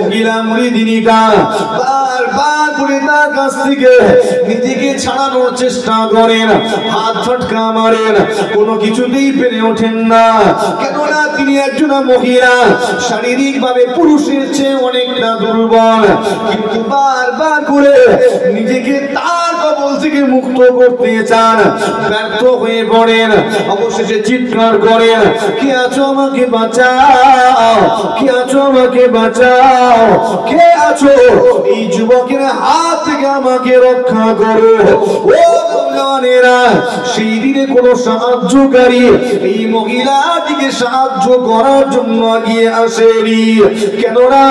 মহিলা মুরিদিনীটা বারবার করে তার কাছ থেকে নিজেকে ছাড়ানোর চেষ্টা করেন, হাত ঝটকা মারেন, কোনো কিছুতেই পেরে ওঠেন না। কেননা তিনি একজন মহিলা, শারীরিক ভাবে পুরুষের চেয়ে অনেকটা দুর্বল, কিন্তু বারবার করে নিজেকে তার কবল থেকে মুক্ত করতে চান, ব্যর্থ হয়ে পড়েন। অবশেষে চিৎকার করেন, কে আছো আমাকে বাঁচাও, কে আছো আমাকে বাঁচাও, কে আছো এই যুবকের হাত থেকে আমাকে রক্ষা করো। ও জানেরা, সেই দিনে কোন সাহায্যকারী এই মহিলাটিকে সাহায্য করার জন্য এগিয়ে আসেনি। কেননা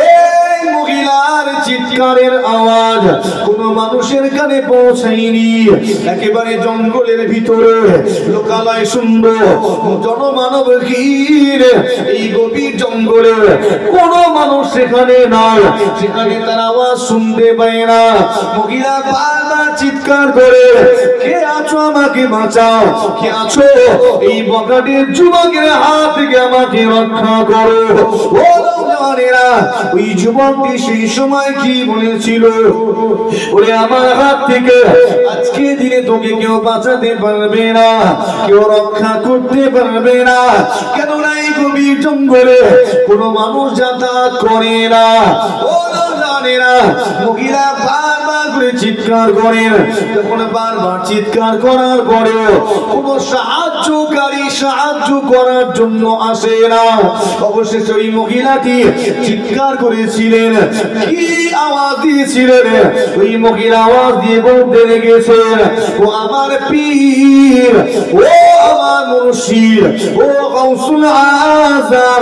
এই মহিলার চিৎকারের আওয়াজ কোন মানুষের কানে পৌঁছায়নি। একেবারে জঙ্গলের ভিতরে লোকালয় সুন্দর, জনমানব ঘির এই গভীর জঙ্গলে কোন মানুষ সেখানে নাই, সেখানে তার আওয়াজ শুনতে পায় না। মহিলা বারবার চিৎকার করে, কে আছো আমাকে বাঁচাও, কে আছো এই বকাটের যুবকের হাত থেকে আমাকে রক্ষা করো। ও জানেরা, ওই যুবকটি সেই সময় কি বলেছিল, ওরে আমার হাত থেকে আজকে দিনে তোকে কেউ বাঁচাতে পারবে না, কেউ রক্ষা করতে পারবে না। কেননা এই গভীর জঙ্গলে কোনো মানুষ যাতায়াত করে না। ও জানেরা, মহিলা বারবার করে চিৎকার করেন। যখন বারবার চিৎকার করার পরেও কোনো সাহায্যকারী সাহায্য করার জন্য আসে না। অবশেষে ওই মহিলাটি চিৎকার করেছিলেন, কি আওয়াজ দিয়েছিলেন? ওই মহিলা আওয়াজ দিয়ে বলতে লেগেছেন, ও আমার পীর, ও আমার মুর্শিদ, ও গাউসুল আযম,